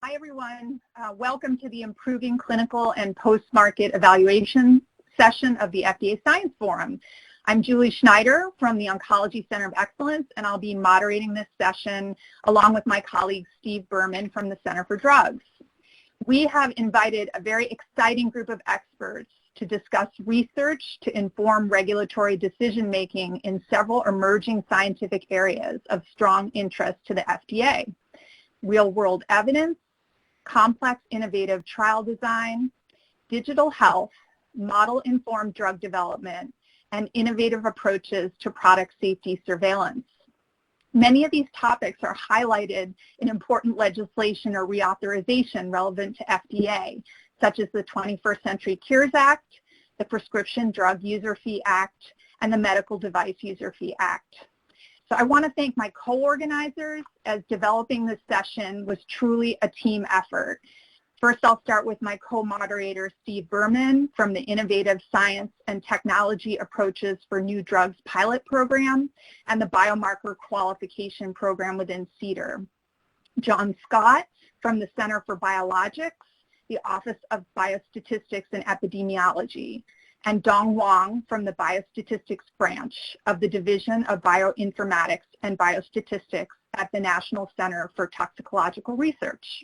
Hi, everyone. Welcome to the Improving Clinical and Post-Market Evaluation session of the FDA Science Forum. I'm Julie Schneider from the Oncology Center of Excellence, and I'll be moderating this session along with my colleague Steve Berman from the Center for Drugs. We have invited a very exciting group of experts to discuss research to inform regulatory decision-making in several emerging scientific areas of strong interest to the FDA: real-world evidence, complex innovative trial design, digital health, model-informed drug development, and innovative approaches to product safety surveillance. Many of these topics are highlighted in important legislation or reauthorization relevant to FDA, such as the 21st Century Cures Act, the Prescription Drug User Fee Act, and the Medical Device User Fee Act. So I want to thank my co-organizers, as developing this session was truly a team effort. First, I'll start with my co-moderator, Steve Berman, from the Innovative Science and Technology Approaches for New Drugs Pilot Program and the Biomarker Qualification Program within CDER. John Scott from the Center for Biologics, the Office of Biostatistics and Epidemiology, and Dong Wang from the Biostatistics Branch of the Division of Bioinformatics and Biostatistics at the National Center for Toxicological Research.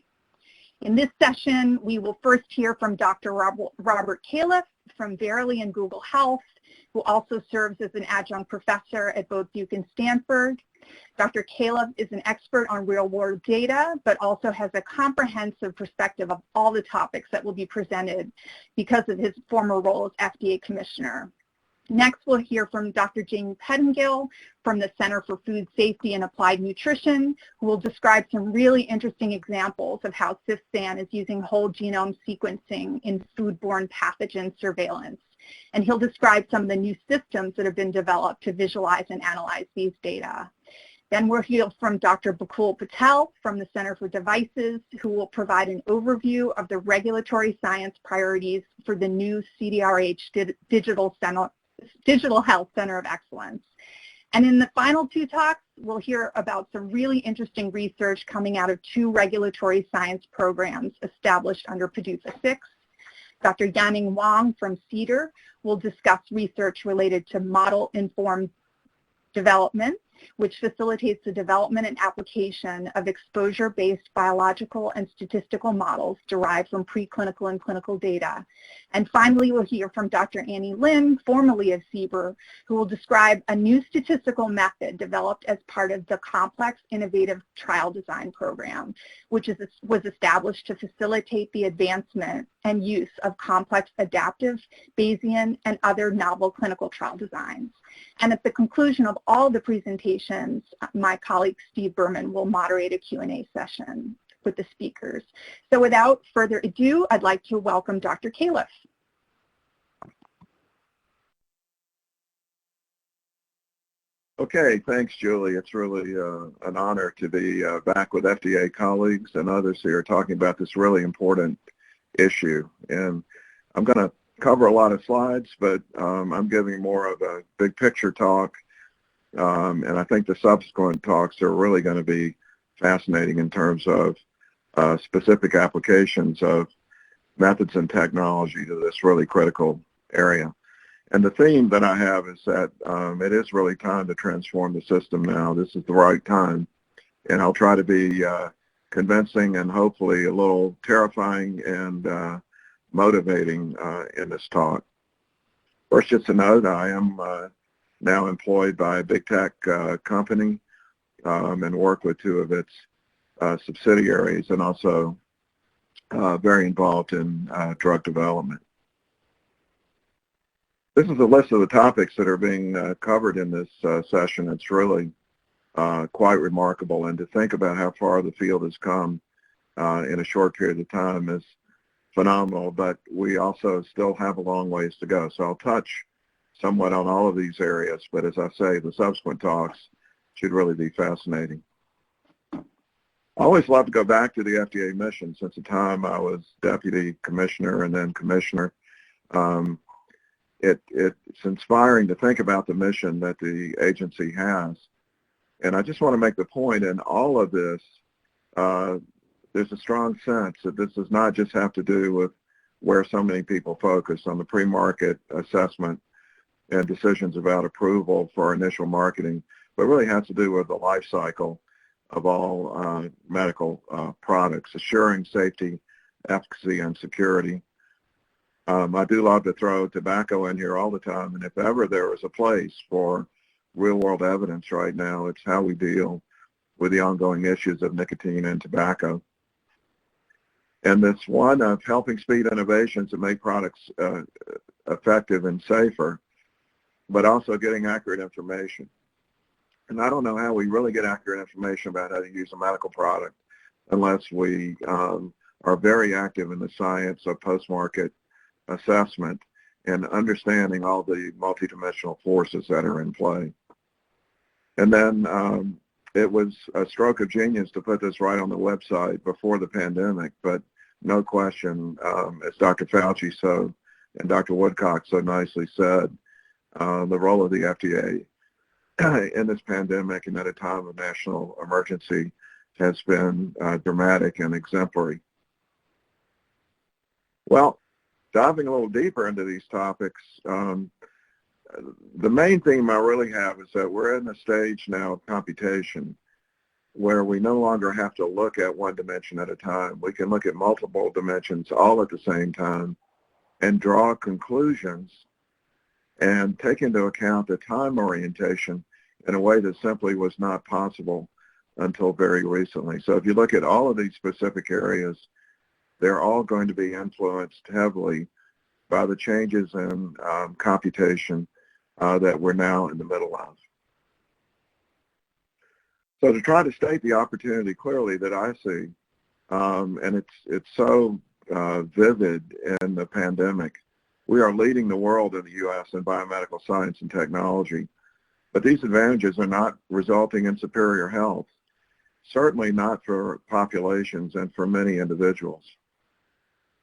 In this session, we will first hear from Dr. Robert Califf from Verily and Google Health, who also serves as an adjunct professor at both Duke and Stanford. Dr. Califf is an expert on real-world data, but also has a comprehensive perspective of all the topics that will be presented because of his former role as FDA Commissioner. Next, we'll hear from Dr. Jamie Pettingill from the Center for Food Safety and Applied Nutrition, who will describe some really interesting examples of how CIFSAN is using whole genome sequencing in foodborne pathogen surveillance. And he'll describe some of the new systems that have been developed to visualize and analyze these data. Then we'll hear from Dr. Bakul Patel from the Center for Devices, who will provide an overview of the regulatory science priorities for the new CDRH Digital Health Center of Excellence. And in the final two talks, we'll hear about some really interesting research coming out of two regulatory science programs established under PDUFA 6. Dr. Yanning Wang from CDER will discuss research related to model-informed development, which facilitates the development and application of exposure-based biological and statistical models derived from preclinical and clinical data. And finally, we'll hear from Dr. Annie Lin, formerly of CBER, who will describe a new statistical method developed as part of the Complex Innovative Trial Design Program, which was established to facilitate the advancement and use of complex adaptive, Bayesian, and other novel clinical trial designs. And at the conclusion of all the presentations, my colleague Steve Berman will moderate a Q&A session with the speakers. So without further ado, I'd like to welcome Dr. Califf. Okay, thanks, Julie. It's really an honor to be back with FDA colleagues and others here talking about this really important issue. And I'm going to cover a lot of slides, but I'm giving more of a big picture talk, and I think the subsequent talks are really going to be fascinating in terms of specific applications of methods and technology to this really critical area. And the theme that I have is that it is really time to transform the system now. This is the right time, and I'll try to be convincing and hopefully a little terrifying and motivating in this talk. First, just a note, I am now employed by a big tech company and work with two of its subsidiaries, and also very involved in drug development. This is a list of the topics that are being covered in this session. It's really quite remarkable, and to think about how far the field has come in a short period of time is phenomenal, but we also still have a long ways to go. So I'll touch somewhat on all of these areas, but as I say, the subsequent talks should really be fascinating. I always love to go back to the FDA mission. Since the time I was deputy commissioner and then commissioner, it's inspiring to think about the mission that the agency has. And I just want to make the point in all of this, there's a strong sense that this does not just have to do with where so many people focus on the pre-market assessment and decisions about approval for initial marketing, but really has to do with the life cycle of all medical products, assuring safety, efficacy, and security. I do love to throw tobacco in here all the time, and if ever there was a place for real-world evidence right now, it's how we deal with the ongoing issues of nicotine and tobacco. And it's one of helping speed innovations that make products effective and safer, but also getting accurate information. And I don't know how we really get accurate information about how to use a medical product unless we are very active in the science of post-market assessment and understanding all the multidimensional forces that are in play. And then it was a stroke of genius to put this right on the website before the pandemic, but no question, as Dr. Fauci and Dr. Woodcock so nicely said, the role of the FDA in this pandemic and at a time of national emergency has been dramatic and exemplary. Well, diving a little deeper into these topics, the main theme I really have is that we're in a stage now of computation where we no longer have to look at one dimension at a time. We can look at multiple dimensions all at the same time and draw conclusions and take into account the time orientation in a way that simply was not possible until very recently. So if you look at all of these specific areas, they're all going to be influenced heavily by the changes in computation that we're now in the middle of. So to try to state the opportunity clearly that I see, and it's so vivid in the pandemic, we are leading the world in the U.S. in biomedical science and technology, but these advantages are not resulting in superior health, certainly not for populations and for many individuals.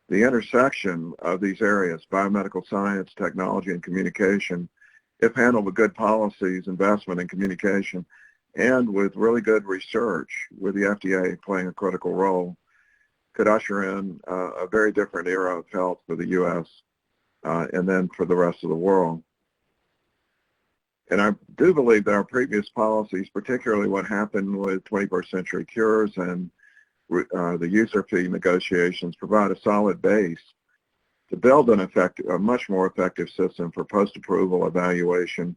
The intersection of these areas, biomedical science, technology, and communication, if handled with good policies, investment, and communication, and with really good research, with the FDA playing a critical role, could usher in a very different era of health for the U.S. And then for the rest of the world. And I do believe that our previous policies, particularly what happened with 21st Century Cures and the user fee negotiations, provide a solid base to build a much more effective system for post-approval evaluation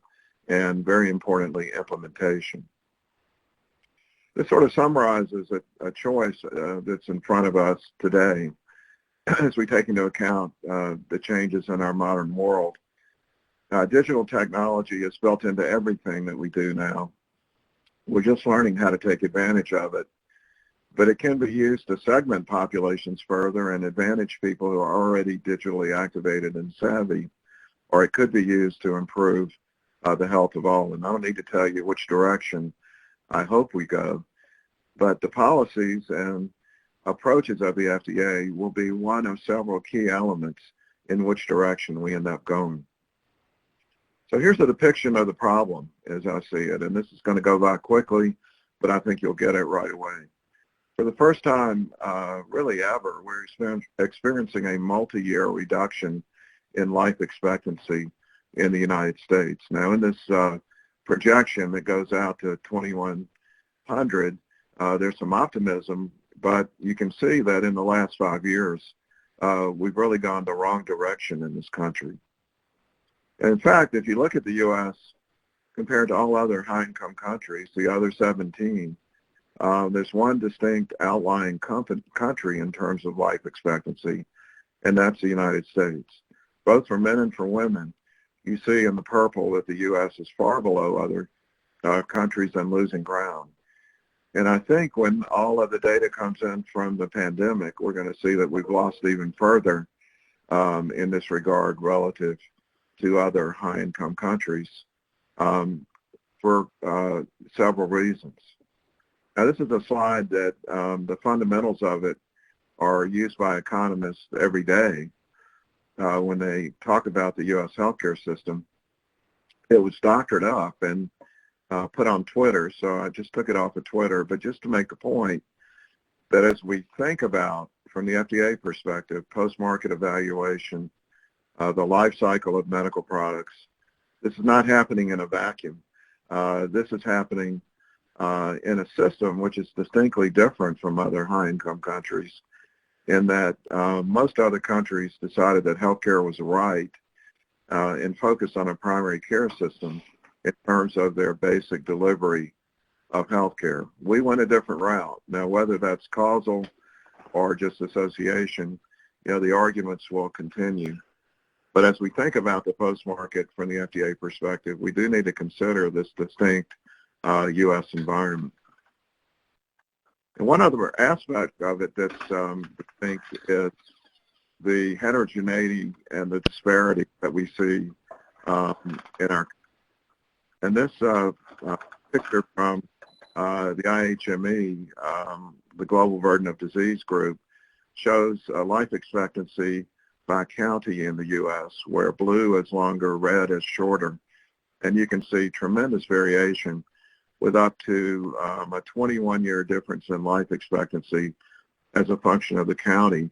and, very importantly, implementation. This sort of summarizes a choice that's in front of us today as we take into account the changes in our modern world. Digital technology is built into everything that we do now. We're just learning how to take advantage of it, but it can be used to segment populations further and advantage people who are already digitally activated and savvy, or it could be used to improve the health of all. And I don't need to tell you which direction I hope we go, but the policies and approaches of the FDA will be one of several key elements in which direction we end up going. So here's a depiction of the problem as I see it, and this is going to go by quickly, but I think you'll get it right away. For the first time, really ever, we're experiencing a multi-year reduction in life expectancy in the United States. Now, in this projection that goes out to 2100, there's some optimism, but you can see that in the last 5 years, we've really gone the wrong direction in this country. And in fact, if you look at the U.S. compared to all other high-income countries, the other 17, there's one distinct outlying country in terms of life expectancy, and that's the United States. Both for men and for women, you see in the purple that the U.S. is far below other countries and losing ground. And I think when all of the data comes in from the pandemic, we're going to see that we've lost even further in this regard relative to other high-income countries for several reasons. Now, this is a slide that the fundamentals of it are used by economists every day when they talk about the U.S. healthcare system. It was doctored up and put on Twitter, so I just took it off of Twitter. But just to make the point, that as we think about, from the FDA perspective, post-market evaluation, the life cycle of medical products, this is not happening in a vacuum. This is happening in a system which is distinctly different from other high-income countries, in that most other countries decided that healthcare was right and focused on a primary care system in terms of their basic delivery of healthcare. We went a different route. Now, whether that's causal or just association, the arguments will continue. But as we think about the post-market from the FDA perspective, we do need to consider this distinct U.S. environment. And one other aspect of it that's distinct is the heterogeneity and the disparity that we see in our. And this picture from the IHME, the Global Burden of Disease Group, shows life expectancy by county in the U.S., where blue is longer, red is shorter. And you can see tremendous variation with up to a 21-year difference in life expectancy as a function of the county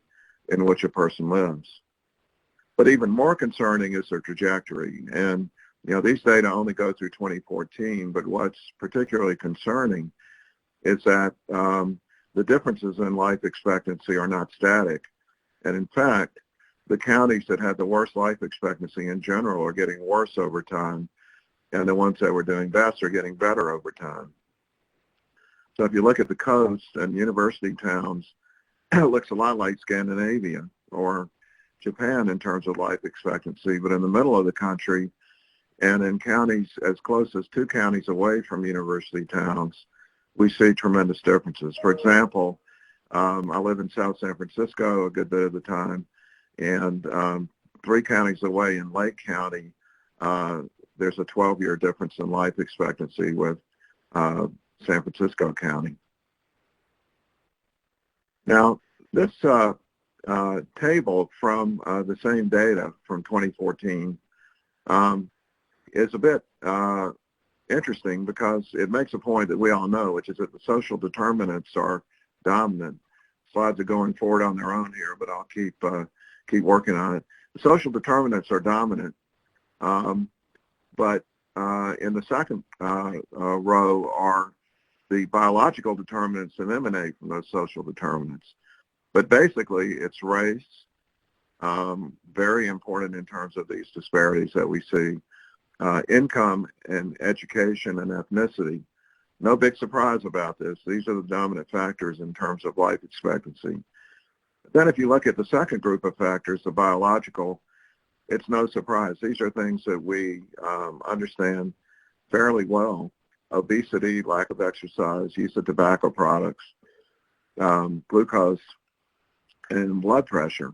in which a person lives. But even more concerning is their trajectory. And these data only go through 2014, but what's particularly concerning is that the differences in life expectancy are not static. And in fact, the counties that had the worst life expectancy in general are getting worse over time, and the ones that were doing best are getting better over time. So if you look at the coast and university towns, it looks a lot like Scandinavia or Japan in terms of life expectancy, but in the middle of the country and in counties as close as 2 counties away from university towns, we see tremendous differences. For example, I live in South San Francisco a good bit of the time, and 3 counties away in Lake County, there's a 12-year difference in life expectancy with San Francisco County. Now, this table from the same data from 2014 is a bit interesting because it makes a point that we all know, which is that the social determinants are dominant. Slides are going forward on their own here, but I'll keep working on it. The social determinants are dominant, but in the second row are the biological determinants that emanate from those social determinants. But basically, it's race, very important in terms of these disparities that we see, income and education and ethnicity. No big surprise about this. These are the dominant factors in terms of life expectancy. Then if you look at the second group of factors, the biological, it's no surprise. These are things that we understand fairly well. Obesity, lack of exercise, use of tobacco products, glucose, and blood pressure,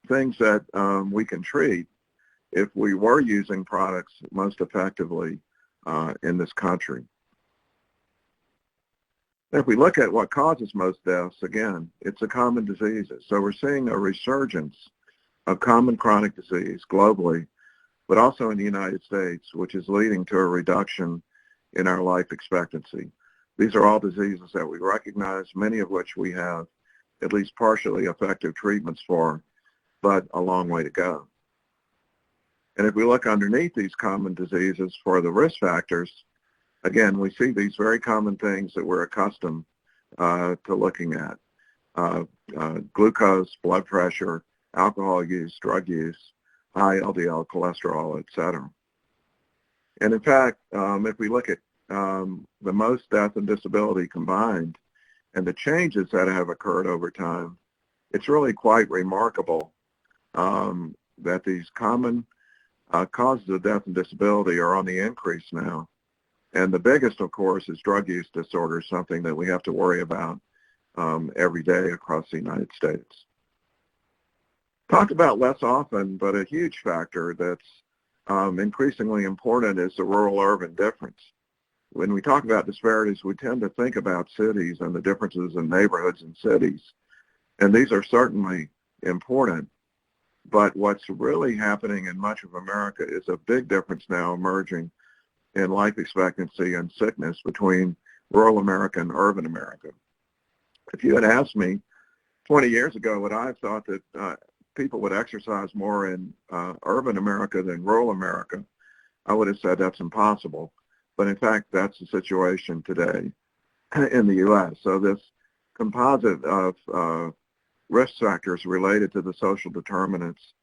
things that we can treat if we were using products most effectively in this country. If we look at what causes most deaths, again, it's the common diseases. So we're seeing a resurgence of common chronic disease globally, but also in the United States, which is leading to a reduction in our life expectancy. These are all diseases that we recognize, many of which we have at least partially effective treatments for, but a long way to go. And if we look underneath these common diseases for the risk factors, again, we see these very common things that we're accustomed to looking at. Glucose, blood pressure, alcohol use, drug use, high LDL cholesterol, et cetera. And in fact, if we look at the most death and disability combined and the changes that have occurred over time, it's really quite remarkable that these common causes of death and disability are on the increase now. And the biggest, of course, is drug use disorder, something that we have to worry about every day across the United States. Talked about less often, but a huge factor that's increasingly important is the rural-urban difference. When we talk about disparities, we tend to think about cities and the differences in neighborhoods and cities. And these are certainly important. But what's really happening in much of America is a big difference now emerging in life expectancy and sickness between rural America and urban America. If you had asked me 20 years ago would I have thought that people would exercise more in urban America than rural America, I would have said that's impossible. But in fact, that's the situation today in the U.S. So this composite of risk factors related to the social determinants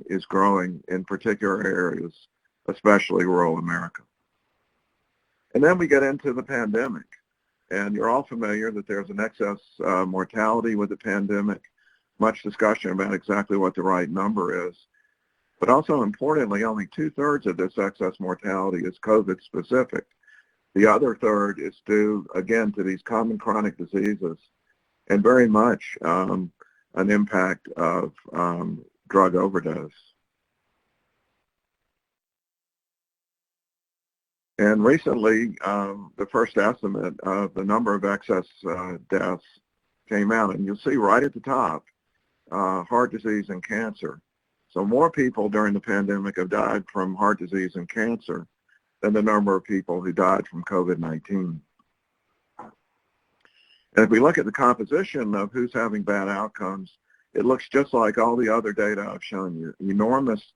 is growing in particular areas, especially rural America. And then we get into the pandemic. And you're all familiar that there's an excess mortality with the pandemic, much discussion about exactly what the right number is. But also importantly, only 2/3 of this excess mortality is COVID specific. The other third is due, again, to these common chronic diseases and very much an impact of drug overdose. And recently, the first estimate of the number of excess deaths came out, and you'll see right at the top, heart disease and cancer. So more people during the pandemic have died from heart disease and cancer than the number of people who died from COVID-19. And if we look at the composition of who's having bad outcomes, it looks just like all the other data I've shown you. Enormous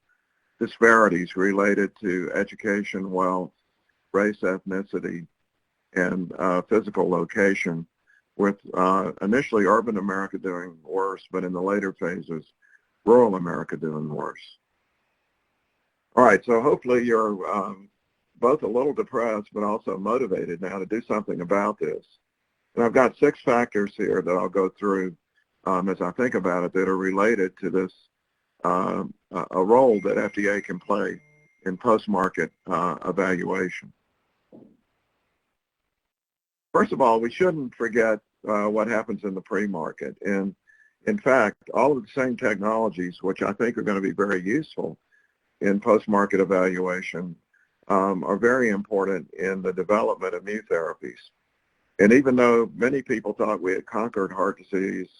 disparities related to education, wealth, race, ethnicity, and physical location, with initially urban America doing worse, but in the later phases, rural America doing worse. All right, so hopefully you're both a little depressed, but also motivated now to do something about this. And I've got 6 factors here that I'll go through as I think about it that are related to this, a role that FDA can play in post-market evaluation. First of all, we shouldn't forget what happens in the pre-market. And in fact, all of the same technologies, which I think are going to be very useful in post-market evaluation, are very important in the development of new therapies. And even though many people thought we had conquered heart disease,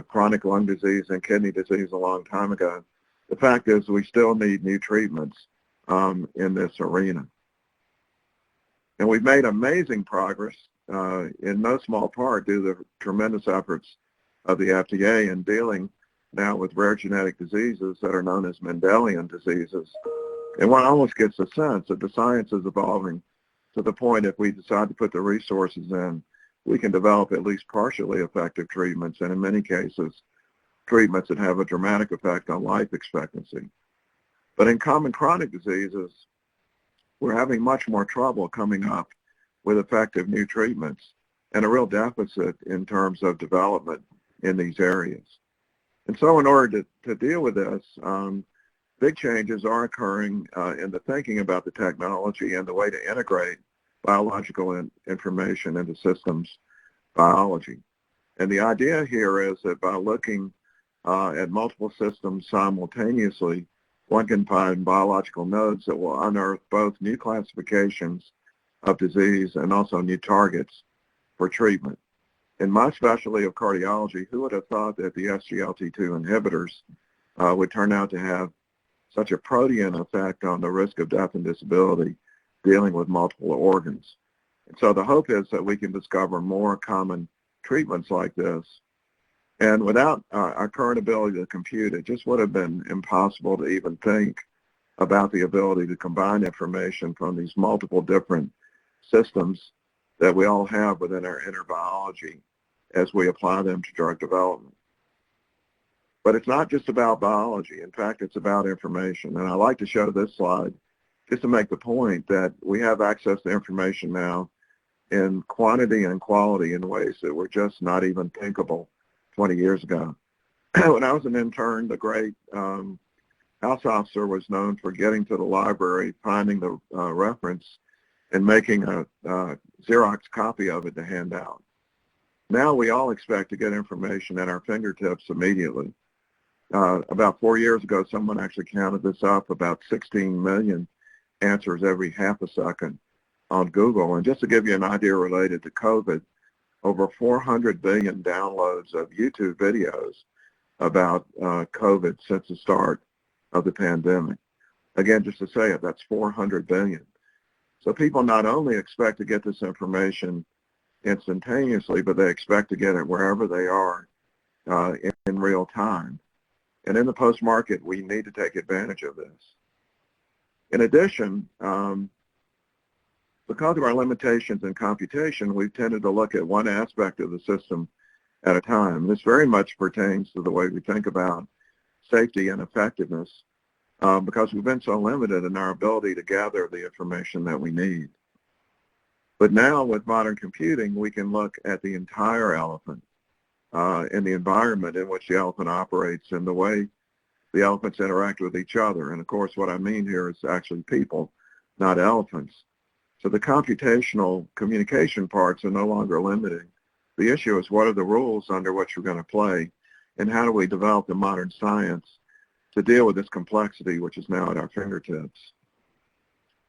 chronic lung disease, and kidney disease a long time ago, the fact is we still need new treatments in this arena. And we've made amazing progress in no small part due to the tremendous efforts of the FDA in dealing now with rare genetic diseases that are known as Mendelian diseases. And one almost gets the sense that the science is evolving to the point if we decide to put the resources in, we can develop at least partially effective treatments, and in many cases, treatments that have a dramatic effect on life expectancy. But in common chronic diseases, we're having much more trouble coming up with effective new treatments and a real deficit in terms of development in these areas. And so in order to deal with this, big changes are occurring in the thinking about the technology and the way to integrate biological information into systems biology. And the idea here is that by looking at multiple systems simultaneously, one can find biological nodes that will unearth both new classifications of disease and also new targets for treatment. In my specialty of cardiology, who would have thought that the SGLT2 inhibitors would turn out to have such a protean effect on the risk of death and disability dealing with multiple organs? And so the hope is that we can discover more common treatments like this. And without our current ability to compute, it just would have been impossible to even think about the ability to combine information from these multiple different systems that we all have within our inner biology as we apply them to drug development. But it's not just about biology. In fact, it's about information. And I like to show this slide just to make the point that we have access to information now in quantity and quality in ways that were just not even thinkable 20 years ago. When I was an intern, the great house officer was known for getting to the library, finding the reference, and making a Xerox copy of it to hand out. Now we all expect to get information at our fingertips immediately. About 4 years ago, someone actually counted this up, about 16 million answers every half a second on Google. And just to give you an idea related to COVID, over 400 billion downloads of YouTube videos about COVID since the start of the pandemic. Again, just to say it, that's 400 billion. So people not only expect to get this information instantaneously, but they expect to get it wherever they are in real time. And in the post-market, we need to take advantage of this. In addition, because of our limitations in computation, we've tended to look at one aspect of the system at a time. This very much pertains to the way we think about safety and effectiveness because we've been so limited in our ability to gather the information that we need. But now with modern computing, we can look at the entire elephant and the environment in which the elephant operates and the way the elephants interact with each other. And of course, what I mean here is actually people, not elephants. So the computational communication parts are no longer limiting. The issue is what are the rules under which we're going to play, and how do we develop the modern science to deal with this complexity which is now at our fingertips.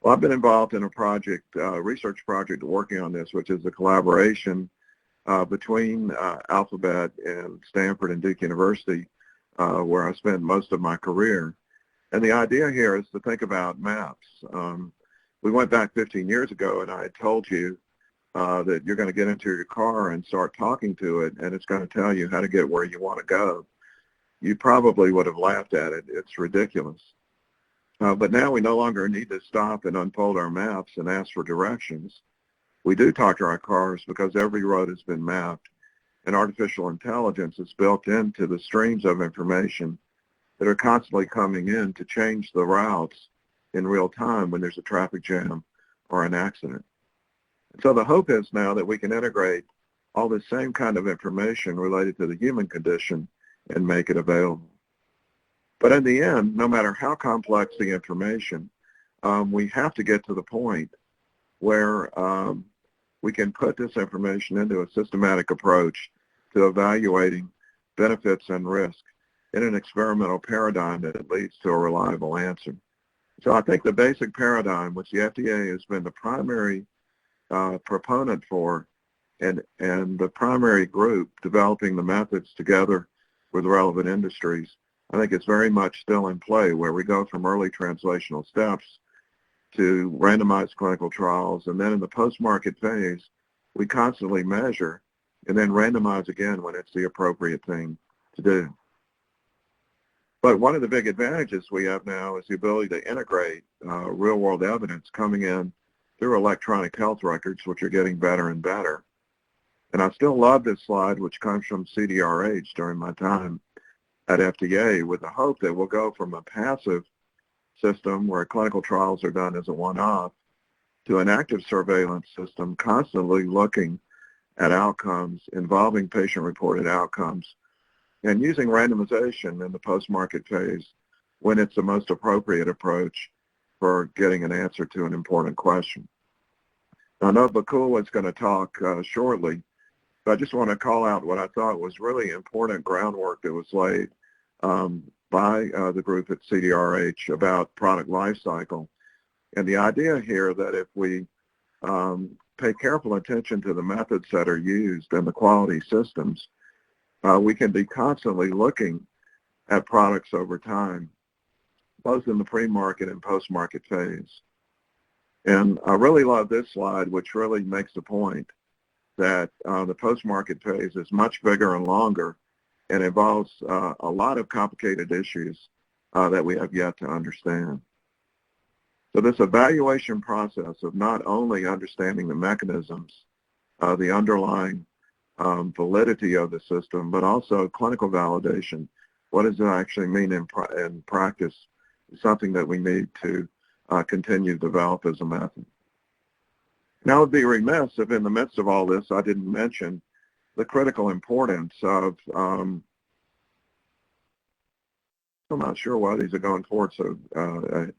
Well, I've been involved in a project, research project working on this, which is a collaboration between Alphabet and Stanford and Duke University, where I spent most of my career. And the idea here is to think about maps. We went back 15 years ago, and I had told you that you're going to get into your car and start talking to it, and it's going to tell you how to get where you want to go. You probably would have laughed at it. It's ridiculous. But now we no longer need to stop and unfold our maps and ask for directions. We do talk to our cars because every road has been mapped, and artificial intelligence is built into the streams of information that are constantly coming in to change the routes in real time when there's a traffic jam or an accident. So the hope is now that we can integrate all the same kind of information related to the human condition and make it available. But in the end, no matter how complex the information, we have to get to the point where we can put this information into a systematic approach to evaluating benefits and risk in an experimental paradigm that leads to a reliable answer. So I think the basic paradigm, which the FDA has been the primary proponent for and the primary group developing the methods together with relevant industries, I think it's very much still in play, where we go from early translational steps to randomized clinical trials, and then in the post-market phase, we constantly measure and then randomize again when it's the appropriate thing to do. But one of the big advantages we have now is the ability to integrate real-world evidence coming in through electronic health records, which are getting better and better. And I still love this slide, which comes from CDRH during my time at FDA, with the hope that we'll go from a passive system where clinical trials are done as a one-off to an active surveillance system, constantly looking at outcomes involving patient-reported outcomes and using randomization in the post-market phase when it's the most appropriate approach for getting an answer to an important question. Now, I know Bakul is going to talk shortly, but I just want to call out what I thought was really important groundwork that was laid by the group at CDRH about product life cycle. And the idea here that if we pay careful attention to the methods that are used and the quality systems, we can be constantly looking at products over time, both in the pre-market and post-market phase. And I really love this slide, which really makes the point that the post-market phase is much bigger and longer and involves a lot of complicated issues that we have yet to understand. So this evaluation process of not only understanding the mechanisms, the underlying validity of the system, but also clinical validation, what does it actually mean in practice, is something that we need to continue to develop as a method. Now, I would be remiss if in the midst of all this I didn't mention the critical importance of, I'm not sure why these are going forward so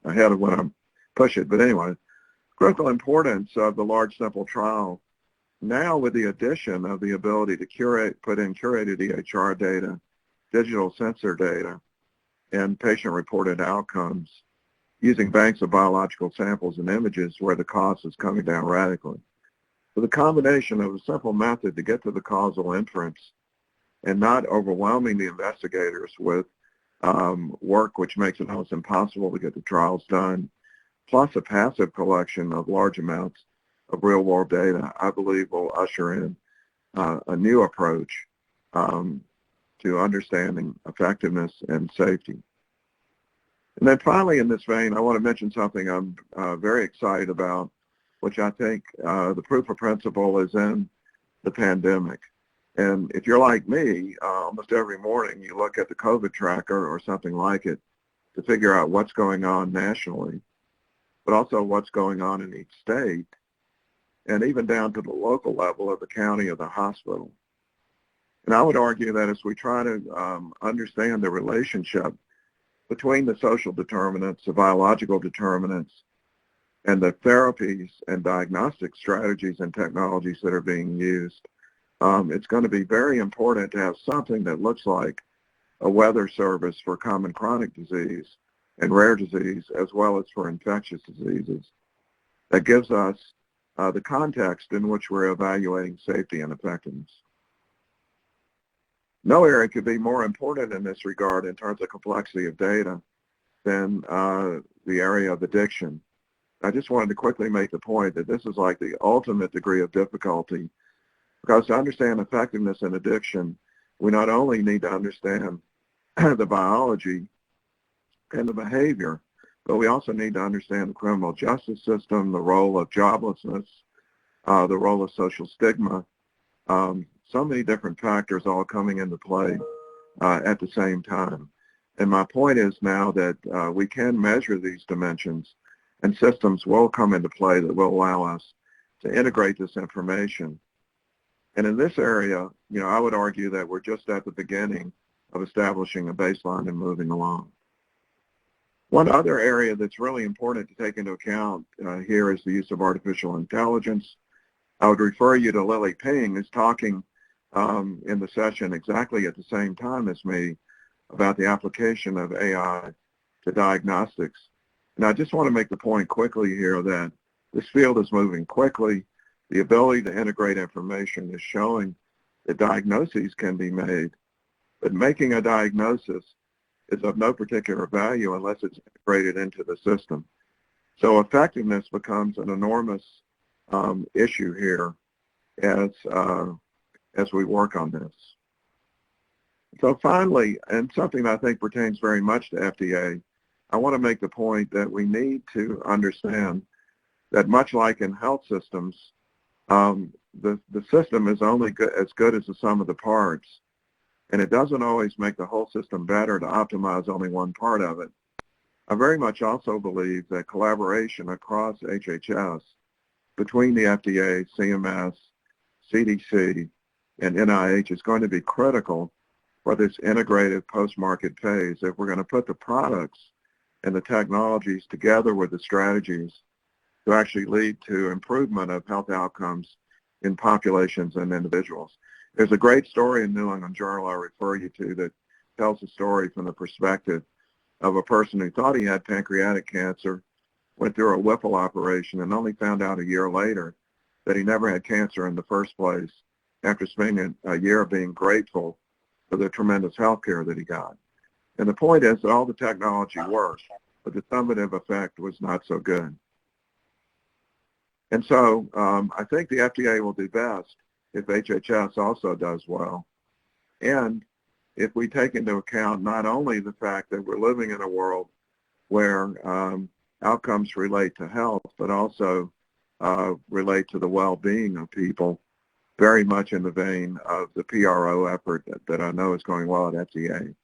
ahead of when I push it, but anyway, critical importance of the large sample trial now with the addition of the ability to put in curated EHR data, digital sensor data, and patient-reported outcomes using banks of biological samples and images where the cost is coming down radically. So the combination of a simple method to get to the causal inference and not overwhelming the investigators with work which makes it almost impossible to get the trials done, plus a passive collection of large amounts of real-world data, I believe will usher in a new approach to understanding effectiveness and safety. And then finally, in this vein, I want to mention something I'm very excited about, which I think the proof of principle is in the pandemic. And if you're like me, almost every morning you look at the COVID tracker or something like it to figure out what's going on nationally, but also what's going on in each state, and even down to the local level of the county or the hospital. And I would argue that as we try to understand the relationship between the social determinants, the biological determinants, and the therapies and diagnostic strategies and technologies that are being used, it's going to be very important to have something that looks like a weather service for common chronic disease and rare disease, as well as for infectious diseases, that gives us the context in which we're evaluating safety and effectiveness. No area could be more important in this regard in terms of complexity of data than the area of addiction. I just wanted to quickly make the point that this is like the ultimate degree of difficulty, because to understand effectiveness in addiction, we not only need to understand the biology and the behavior, but we also need to understand the criminal justice system, the role of joblessness, the role of social stigma, so many different factors all coming into play at the same time. And my point is now that we can measure these dimensions, and systems will come into play that will allow us to integrate this information. And in this area, I would argue that we're just at the beginning of establishing a baseline and moving along. One other area that's really important to take into account here is the use of artificial intelligence. I would refer you to Lily Ping, who's talking in the session exactly at the same time as me about the application of AI to diagnostics. And I just want to make the point quickly here that this field is moving quickly. The ability to integrate information is showing that diagnoses can be made, but making a diagnosis is of no particular value unless it's integrated into the system. So effectiveness becomes an enormous issue here as we work on this. So finally, and something that I think pertains very much to FDA, I want to make the point that we need to understand that much like in health systems, the system is only as good as the sum of the parts, and it doesn't always make the whole system better to optimize only one part of it. I very much also believe that collaboration across HHS between the FDA, CMS, CDC, and NIH is going to be critical for this integrated post-market phase if we're going to put the products and the technologies together with the strategies to actually lead to improvement of health outcomes in populations and individuals. There's a great story in New England Journal I refer you to that tells a story from the perspective of a person who thought he had pancreatic cancer, went through a Whipple operation, and only found out a year later that he never had cancer in the first place after spending a year being grateful for the tremendous health care that he got. And the point is that all the technology worked, but the summative effect was not so good. And so I think the FDA will do best if HHS also does well. And if we take into account not only the fact that we're living in a world where outcomes relate to health, but also relate to the well-being of people, very much in the vein of the PRO effort that I know is going well at FDA.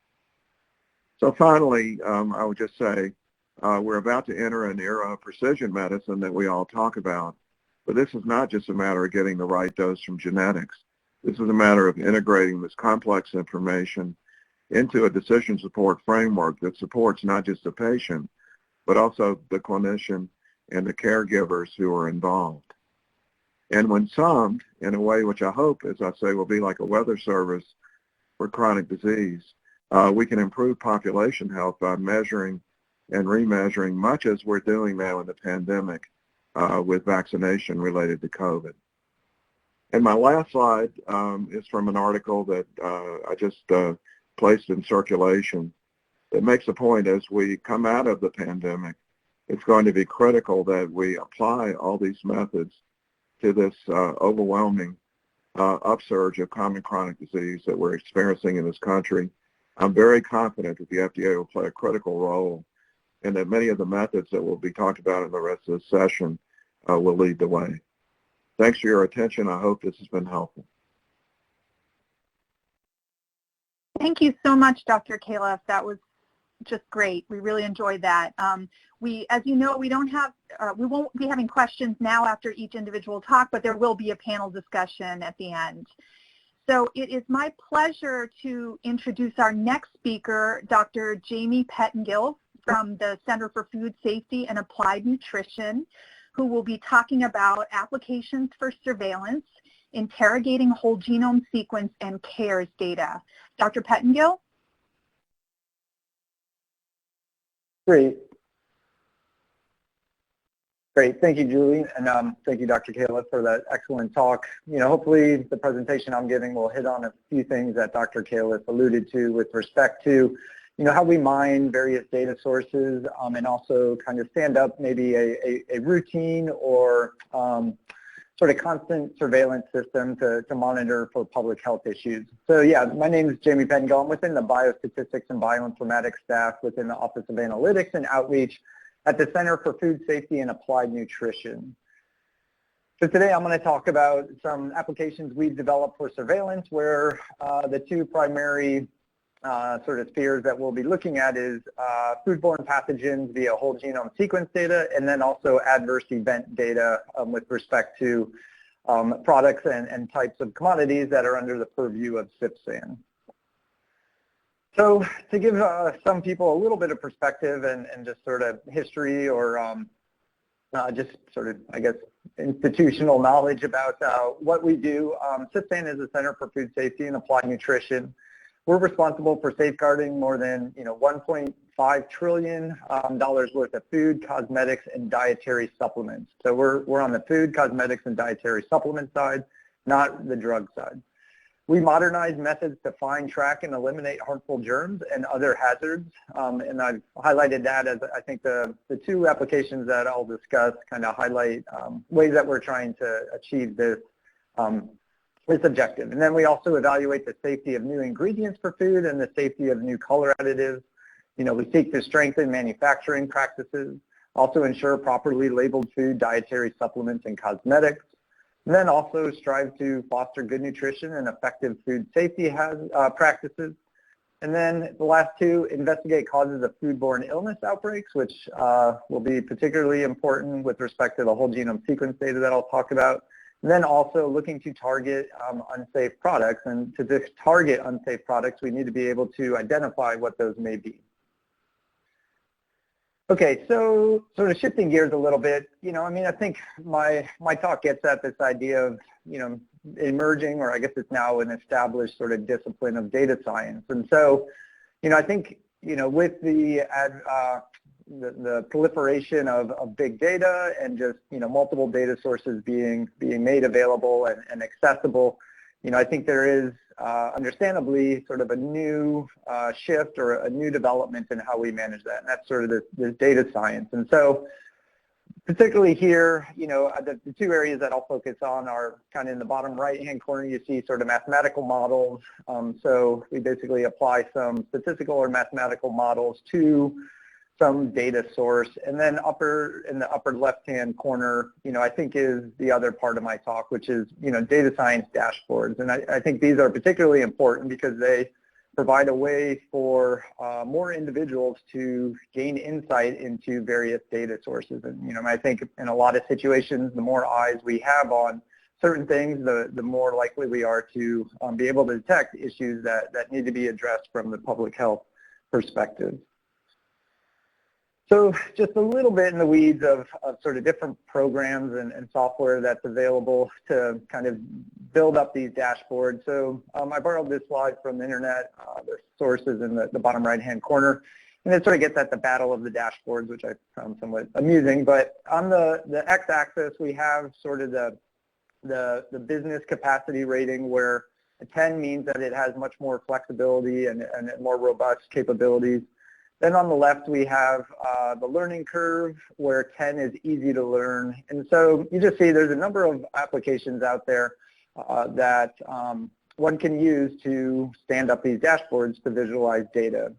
So finally, I would just say we're about to enter an era of precision medicine that we all talk about, but this is not just a matter of getting the right dose from genetics. This is a matter of integrating this complex information into a decision support framework that supports not just the patient, but also the clinician and the caregivers who are involved. And when summed in a way which I hope, as I say, will be like a weather service for chronic disease, we can improve population health by measuring and remeasuring, much as we're doing now in the pandemic with vaccination related to COVID. And my last slide is from an article that I just placed in circulation that makes the point as we come out of the pandemic, it's going to be critical that we apply all these methods to this overwhelming upsurge of common chronic disease that we're experiencing in this country. I'm very confident that the FDA will play a critical role and that many of the methods that will be talked about in the rest of the session will lead the way. Thanks for your attention. I hope this has been helpful. Thank you so much, Dr. Califf. That was just great. We really enjoyed that. As you know, we won't be having questions now after each individual talk, but there will be a panel discussion at the end. So it is my pleasure to introduce our next speaker, Dr. Jamie Pettengill from the Center for Food Safety and Applied Nutrition, who will be talking about applications for surveillance, interrogating whole genome sequence, and CARES data. Dr. Pettengill? Great. Thank you, Julie, and thank you, Dr. Califf, for that excellent talk. Hopefully the presentation I'm giving will hit on a few things that Dr. Califf alluded to with respect to, how we mine various data sources, and also kind of stand up maybe a routine or sort of constant surveillance system to monitor for public health issues. So yeah, my name is Jamie Pettengill. I'm within the biostatistics and bioinformatics staff within the Office of Analytics and Outreach at the Center for Food Safety and Applied Nutrition. So today I'm going to talk about some applications we've developed for surveillance where the two primary sort of spheres that we'll be looking at is foodborne pathogens via whole genome sequence data, and then also adverse event data with respect to products and types of commodities that are under the purview of CFSAN. So to give some people a little bit of perspective and just sort of history or just sort of, I guess, institutional knowledge about what we do, CFSAN is the Center for Food Safety and Applied Nutrition. We're responsible for safeguarding more than $1.5 trillion worth of food, cosmetics, and dietary supplements. So we're on the food, cosmetics, and dietary supplement side, not the drug side. We modernize methods to find, track, and eliminate harmful germs and other hazards. And I've highlighted that as I think the two applications that I'll discuss kind of highlight ways that we're trying to achieve this objective. And then we also evaluate the safety of new ingredients for food and the safety of new color additives. We seek to strengthen manufacturing practices, also ensure properly labeled food, dietary supplements, and cosmetics, and then also strive to foster good nutrition and effective food safety practices. And then the last two, investigate causes of foodborne illness outbreaks, which will be particularly important with respect to the whole genome sequence data that I'll talk about. And then also looking to target unsafe products. And to target unsafe products, we need to be able to identify what those may be. Okay, so sort of shifting gears a little bit, I think my talk gets at this idea of, emerging, or I guess it's now an established sort of discipline of data science. And so, I think, with the proliferation of big data and just, multiple data sources being made available and accessible, I think there is understandably sort of a new shift or a new development in how we manage that, and that's sort of this data science. And so particularly here, the two areas that I'll focus on are kind of in the bottom right-hand corner. You see sort of mathematical models. So we basically apply some statistical or mathematical models to some data source, and then in the upper left-hand corner, I think is the other part of my talk, which is, data science dashboards. And I think these are particularly important because they provide a way for more individuals to gain insight into various data sources. And, I think in a lot of situations, the more eyes we have on certain things, the more likely we are to be able to detect issues that need to be addressed from the public health perspective. So just a little bit in the weeds of sort of different programs and software that's available to kind of build up these dashboards. So I borrowed this slide from the internet. The source is in the bottom right-hand corner. And it sort of gets at the battle of the dashboards, which I found somewhat amusing. But on the x-axis, we have sort of the business capacity rating, where a 10 means that it has much more flexibility and more robust capabilities. Then on the left, we have the learning curve, where 10 is easy to learn. And so you just see there's a number of applications out there that one can use to stand up these dashboards to visualize data.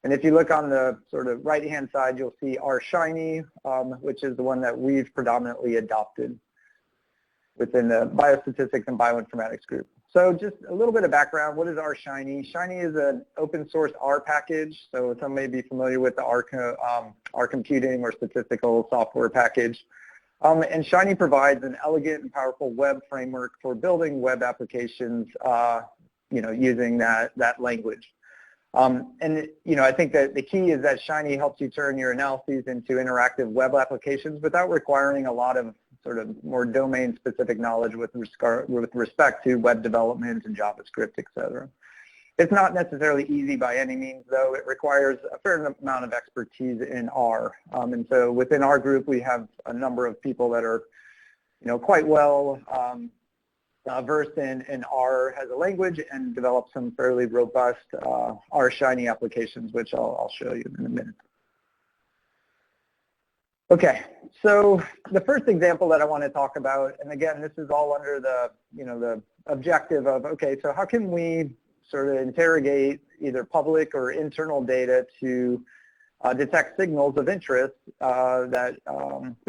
And if you look on the sort of right-hand side, you'll see R-Shiny, which is the one that we've predominantly adopted within the biostatistics and bioinformatics group. So just a little bit of background. What is R-Shiny? Shiny is an open source R package. So some may be familiar with the R computing or statistical software package. And Shiny provides an elegant and powerful web framework for building web applications, using that language. And I think that the key is that Shiny helps you turn your analyses into interactive web applications without requiring a lot of sort of more domain-specific knowledge with respect to web development and JavaScript, et cetera. It's not necessarily easy by any means, though. It requires a fair amount of expertise in R. And so within our group, we have a number of people that are, quite well versed in R as a language and develop some fairly robust R-Shiny applications, which I'll show you in a minute. Okay, so the first example that I want to talk about, and again, this is all under the, the objective of, okay, so how can we sort of interrogate either public or internal data to detect signals of interest that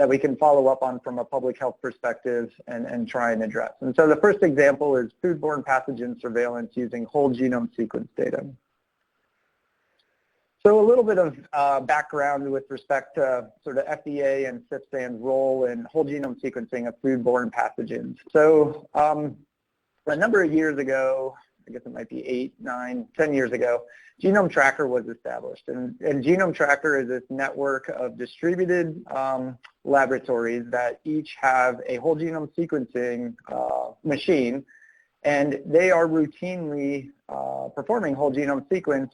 we can follow up on from a public health perspective and try and address. And so the first example is foodborne pathogen surveillance using whole genome sequence data. So a little bit of background with respect to sort of FDA and CIFSAN's role in whole genome sequencing of foodborne pathogens. So a number of years ago, I guess it might be 8, 9, 10 years ago, Genome Tracker was established. And Genome Tracker is this network of distributed laboratories that each have a whole genome sequencing machine, and they are routinely performing whole genome sequencing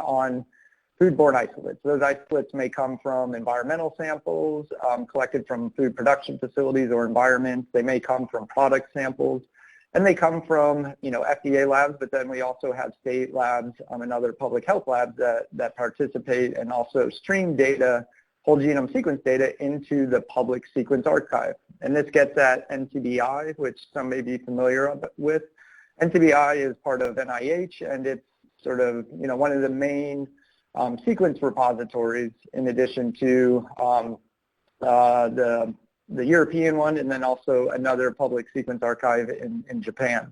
on foodborne isolates. Those isolates may come from environmental samples collected from food production facilities or environments. They may come from product samples. And they come from, FDA labs, but then we also have state labs and other public health labs that participate and also stream data, whole genome sequence data, into the public sequence archive. And this gets at NCBI, which some may be familiar with. NCBI is part of NIH, and it's sort of, one of the main sequence repositories in addition to the European one, and then also another public sequence archive in Japan.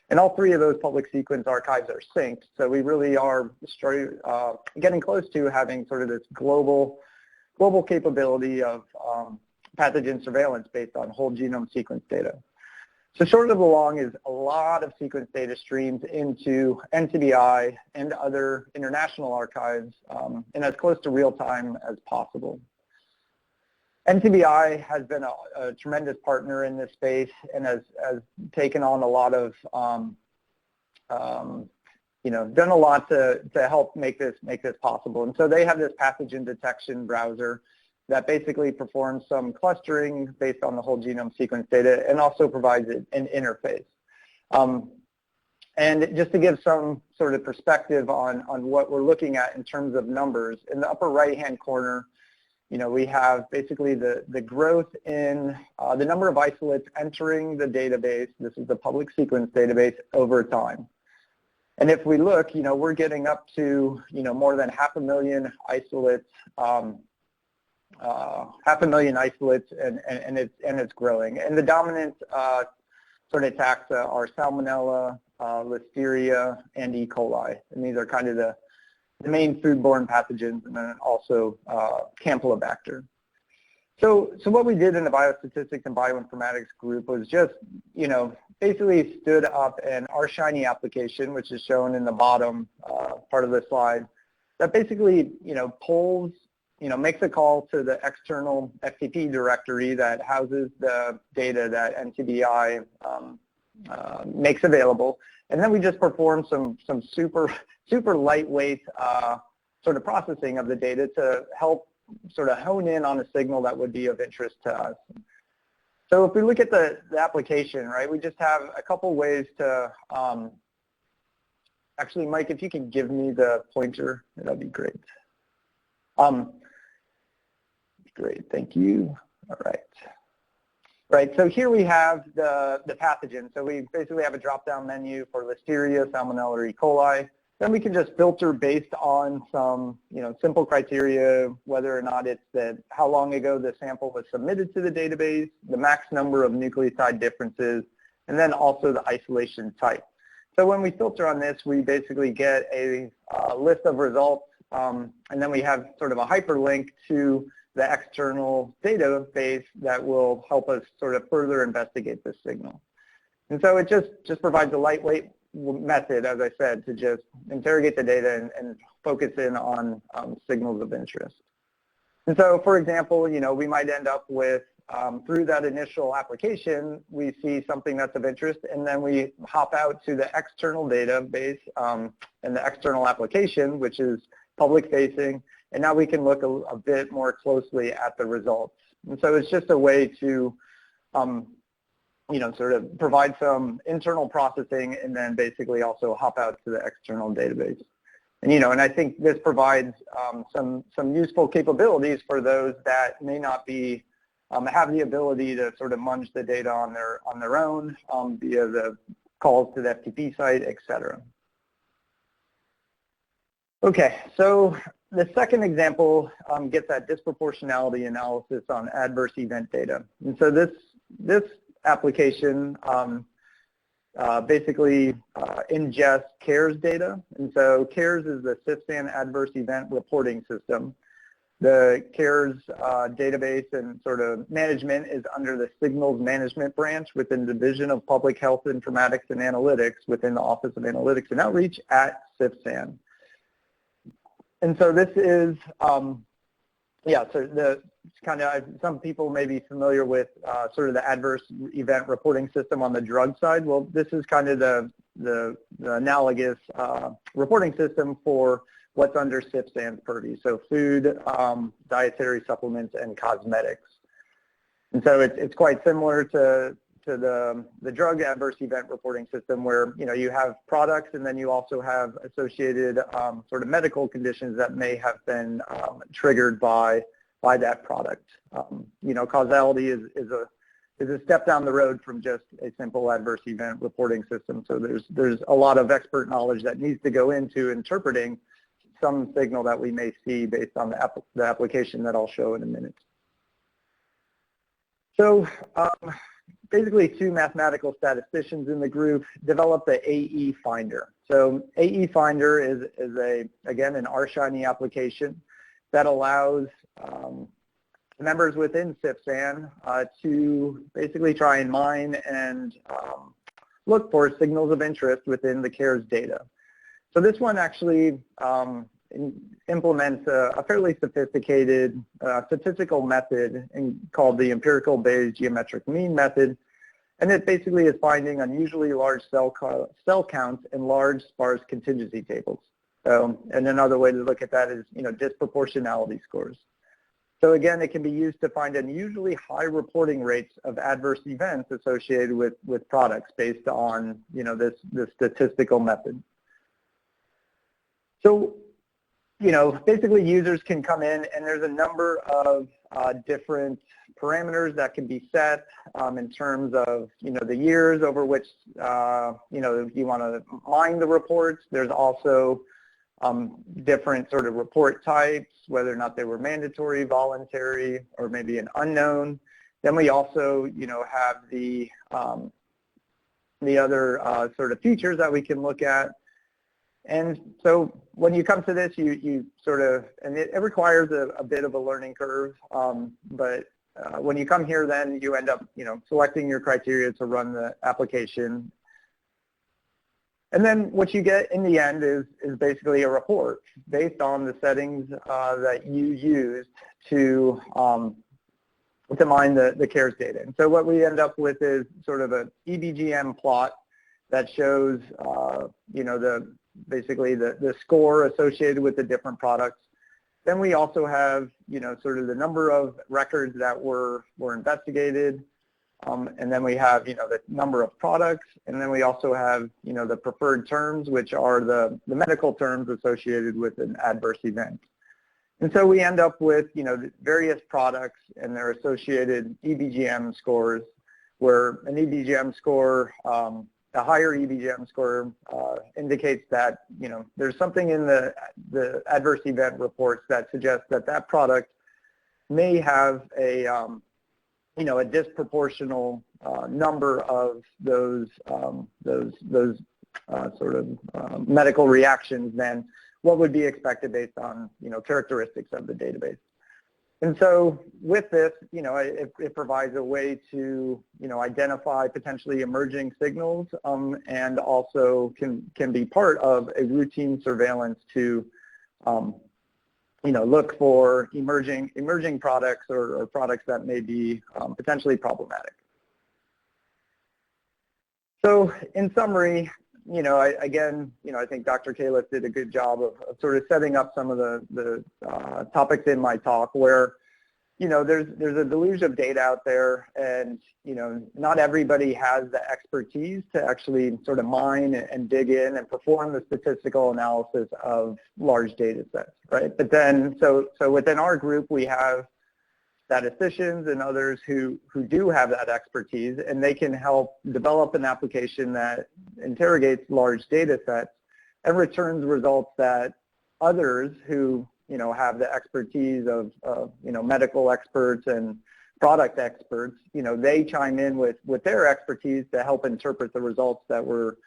And all three of those public sequence archives are synced, so we really are getting close to having sort of this global capability of pathogen surveillance based on whole genome sequence data. So short of the long is a lot of sequence data streams into NCBI and other international archives in as close to real time as possible. NCBI has been a tremendous partner in this space and has taken on a lot of, done a lot to help make this possible. And so they have this pathogen detection browser that basically performs some clustering based on the whole genome sequence data and also provides an interface. And just to give some sort of perspective on what we're looking at in terms of numbers, in the upper right-hand corner, we have basically the growth in the number of isolates entering the database. This is the public sequence database over time. And if we look, we're getting up to, more than 500,000 isolates, and it's growing. And the dominant sort of taxa are Salmonella, Listeria, and E. coli. And these are kind of the main foodborne pathogens, and then also Campylobacter. So what we did in the biostatistics and bioinformatics group was just, basically stood up an R-Shiny application, which is shown in the bottom part of the slide, that basically, pulls, makes a call to the external FTP directory that houses the data that NCBI makes available. And then we just perform some super lightweight sort of processing of the data to help sort of hone in on a signal that would be of interest to us. So if we look at the application, right, we just have a couple ways to Actually, Mike, if you can give me the pointer, that'd be great. Great, thank you. All right. Right, so here we have the pathogen. So we basically have a drop-down menu for Listeria, Salmonella, or E. coli. Then we can just filter based on some, simple criteria, whether or not it's how long ago the sample was submitted to the database, the max number of nucleotide differences, and then also the isolation type. So when we filter on this, we basically get a list of results, and then we have sort of a hyperlink to the external database that will help us sort of further investigate this signal. And so it just provides a lightweight method, as I said, to just interrogate the data and focus in on signals of interest. And so, for example, we might end up with, through that initial application, we see something that's of interest, and then we hop out to the external database and the external application, which is public-facing, and now we can look a bit more closely at the results. And so it's just a way to, sort of provide some internal processing and then basically also hop out to the external database. And, and I think this provides some useful capabilities for those that may not be, have the ability to sort of munch the data on their own via the calls to the FTP site, et cetera. Okay, so the second example gets at disproportionality analysis on adverse event data. And so this application basically ingests CARES data. And so CARES is the CIFSAN Adverse Event Reporting System. The CARES database and sort of management is under the Signals Management branch within the Division of Public Health Informatics and Analytics within the Office of Analytics and Outreach at CIFSAN. And so this is, so some people may be familiar with sort of the adverse event reporting system on the drug side. Well, this is kind of the analogous reporting system for what's under CIFSAN's purview, so food, dietary supplements, and cosmetics. And so it's quite similar to the drug adverse event reporting system where, you have products and then you also have associated sort of medical conditions that may have been triggered by that product. Causality is a step down the road from just a simple adverse event reporting system. So there's a lot of expert knowledge that needs to go into interpreting some signal that we may see based on the application that I'll show in a minute. So basically, two mathematical statisticians in the group developed the AE Finder. So AE Finder is again, an R-Shiny application that allows members within CIFSAN to basically try and mine and look for signals of interest within the CARES data. So this one actually implements a fairly sophisticated statistical method called the empirical Bayes geometric mean method, and it basically is finding unusually large cell counts in large sparse contingency tables. So, and another way to look at that is, disproportionality scores. So again, it can be used to find unusually high reporting rates of adverse events associated with products based on, this statistical method. So, basically users can come in and there's a number of different parameters that can be set in terms of, the years over which, you want to mine the reports. There's also different sort of report types, whether or not they were mandatory, voluntary, or maybe an unknown. Then we also, have the other sort of features that we can look at. And so when you come to this, you sort of, and it requires a bit of a learning curve, but when you come here, then you end up, selecting your criteria to run the application. And then what you get in the end is basically a report based on the settings that you used to mine the CARES data. And so what we end up with is sort of an EBGM plot that shows, basically the score associated with the different products. Then we also have, sort of the number of records that were investigated, And then we have, the number of products, and then we also have, the preferred terms, which are the medical terms associated with an adverse event. And so we end up with, various products and their associated EBGM scores, where an EBGM score, a higher EBGM score indicates that, there's something in the adverse event reports that suggests that that product may have a disproportional number of those medical reactions than what would be expected based on, characteristics of the database. And so with this, it provides a way to, identify potentially emerging signals and also can be part of a routine surveillance to, look for emerging products or products that may be potentially problematic. So in summary, I think Dr. Califf did a good job of sort of setting up some of the topics in my talk where, there's a deluge of data out there, and, not everybody has the expertise to actually sort of mine and dig in and perform the statistical analysis of large data sets, right? But then, so within our group, we have statisticians and others who do have that expertise, and they can help develop an application that interrogates large data sets and returns results that others who, have the expertise of, medical experts and product experts, they chime in with their expertise to help interpret the results that were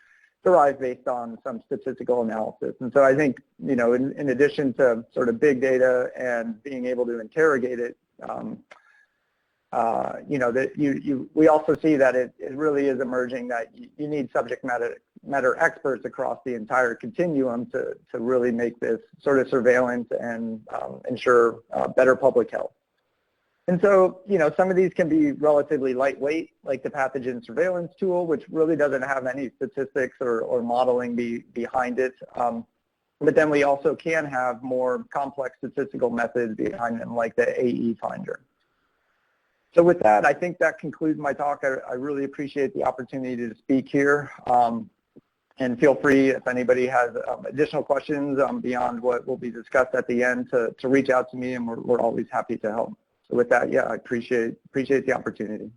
derived based on some statistical analysis. And so I think, in addition to sort of big data and being able to interrogate it, we also see that it really is emerging that you need subject matter experts across the entire continuum to really make this sort of surveillance and ensure better public health. And so, some of these can be relatively lightweight, like the pathogen surveillance tool, which really doesn't have any statistics or modeling behind it. But then we also can have more complex statistical methods behind them, like the AE Finder. So with that, I think that concludes my talk. I really appreciate the opportunity to speak here. And feel free, if anybody has additional questions beyond what will be discussed at the end, to reach out to me, and we're always happy to help. So with that, I appreciate the opportunity.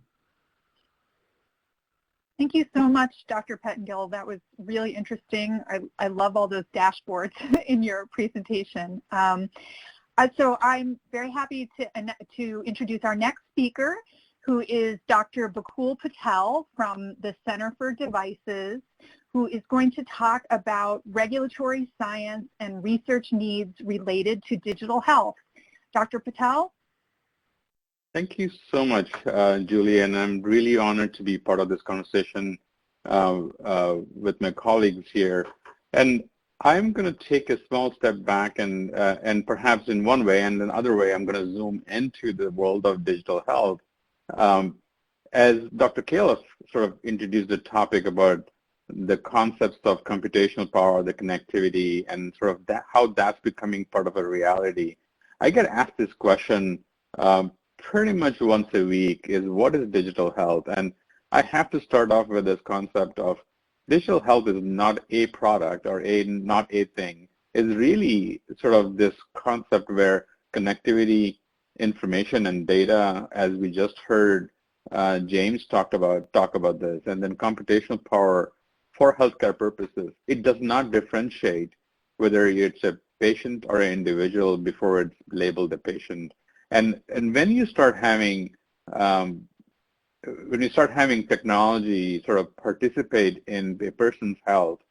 Thank you so much, Dr. Pettengill. That was really interesting. I love all those dashboards in your presentation. So I'm very happy to introduce our next speaker, who is Dr. Bakul Patel from the Center for Devices, who is going to talk about regulatory science and research needs related to digital health. Dr. Patel? Thank you so much, Julie, and I'm really honored to be part of this conversation with my colleagues here. And I'm going to take a small step back and perhaps in one way, and another way, I'm going to zoom into the world of digital health. As Dr. Califf sort of introduced the topic about the concepts of computational power, the connectivity, and sort of how that's becoming part of a reality, I get asked this question pretty much once a week, is what is digital health? And I have to start off with this concept of digital health is not a product or not a thing. It's really sort of this concept where connectivity, information, and data, as we just heard James talk about this, and then computational power for healthcare purposes. It does not differentiate whether it's a patient or an individual before it's labeled a patient. And when you start having technology sort of participate in a person's health,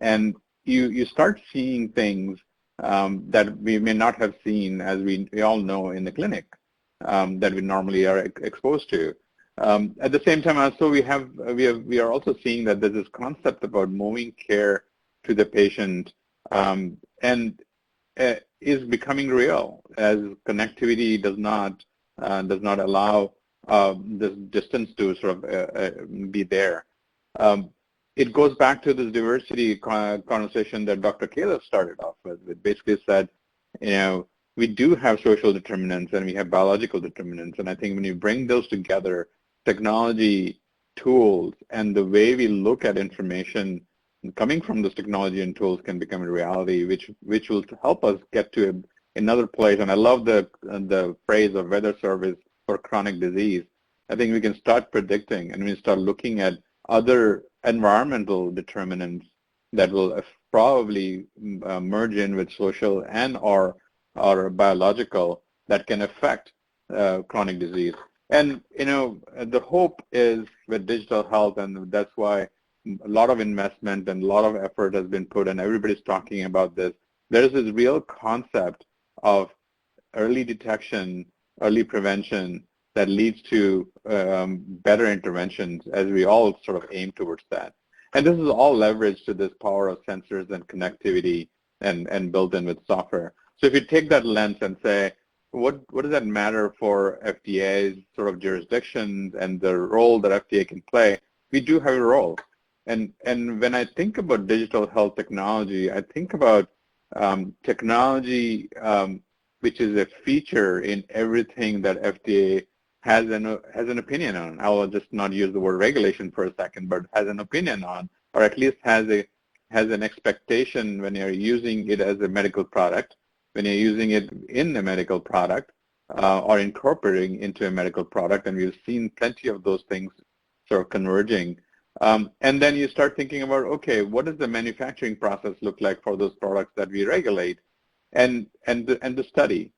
and you start seeing things that we may not have seen, as we all know, in the clinic that we normally are exposed to. At the same time, also we are also seeing that there's this concept about moving care to the patient, and is becoming real, as connectivity does not allow this distance to sort of be there. It goes back to this diversity conversation that Dr. Califf started off with. It basically said, we do have social determinants and we have biological determinants, and I think when you bring those together, technology tools and the way we look at information coming from those technology and tools can become a reality, which will help us get to another place. And I love the phrase of weather service for chronic disease. I think we can start predicting and we start looking at other environmental determinants that will probably merge in with social and or biological that can affect chronic disease. And the hope is with digital health, and that's why a lot of investment and a lot of effort has been put, and everybody's talking about this. There's this real concept of early detection, early prevention that leads to better interventions as we all sort of aim towards that. And this is all leveraged to this power of sensors and connectivity and built in with software. So if you take that lens and say, what does that matter for FDA's sort of jurisdictions and the role that FDA can play? We do have a role. And when I think about digital health technology, I think about technology which is a feature in everything that FDA has an opinion on. I will just not use the word regulation for a second, but has an opinion on, or at least has an expectation when you're using it as a medical product, when you're using it in a medical product, or incorporating into a medical product, and we've seen plenty of those things sort of converging. And then you start thinking about, okay, what does the manufacturing process look like for those products that we regulate, and the study.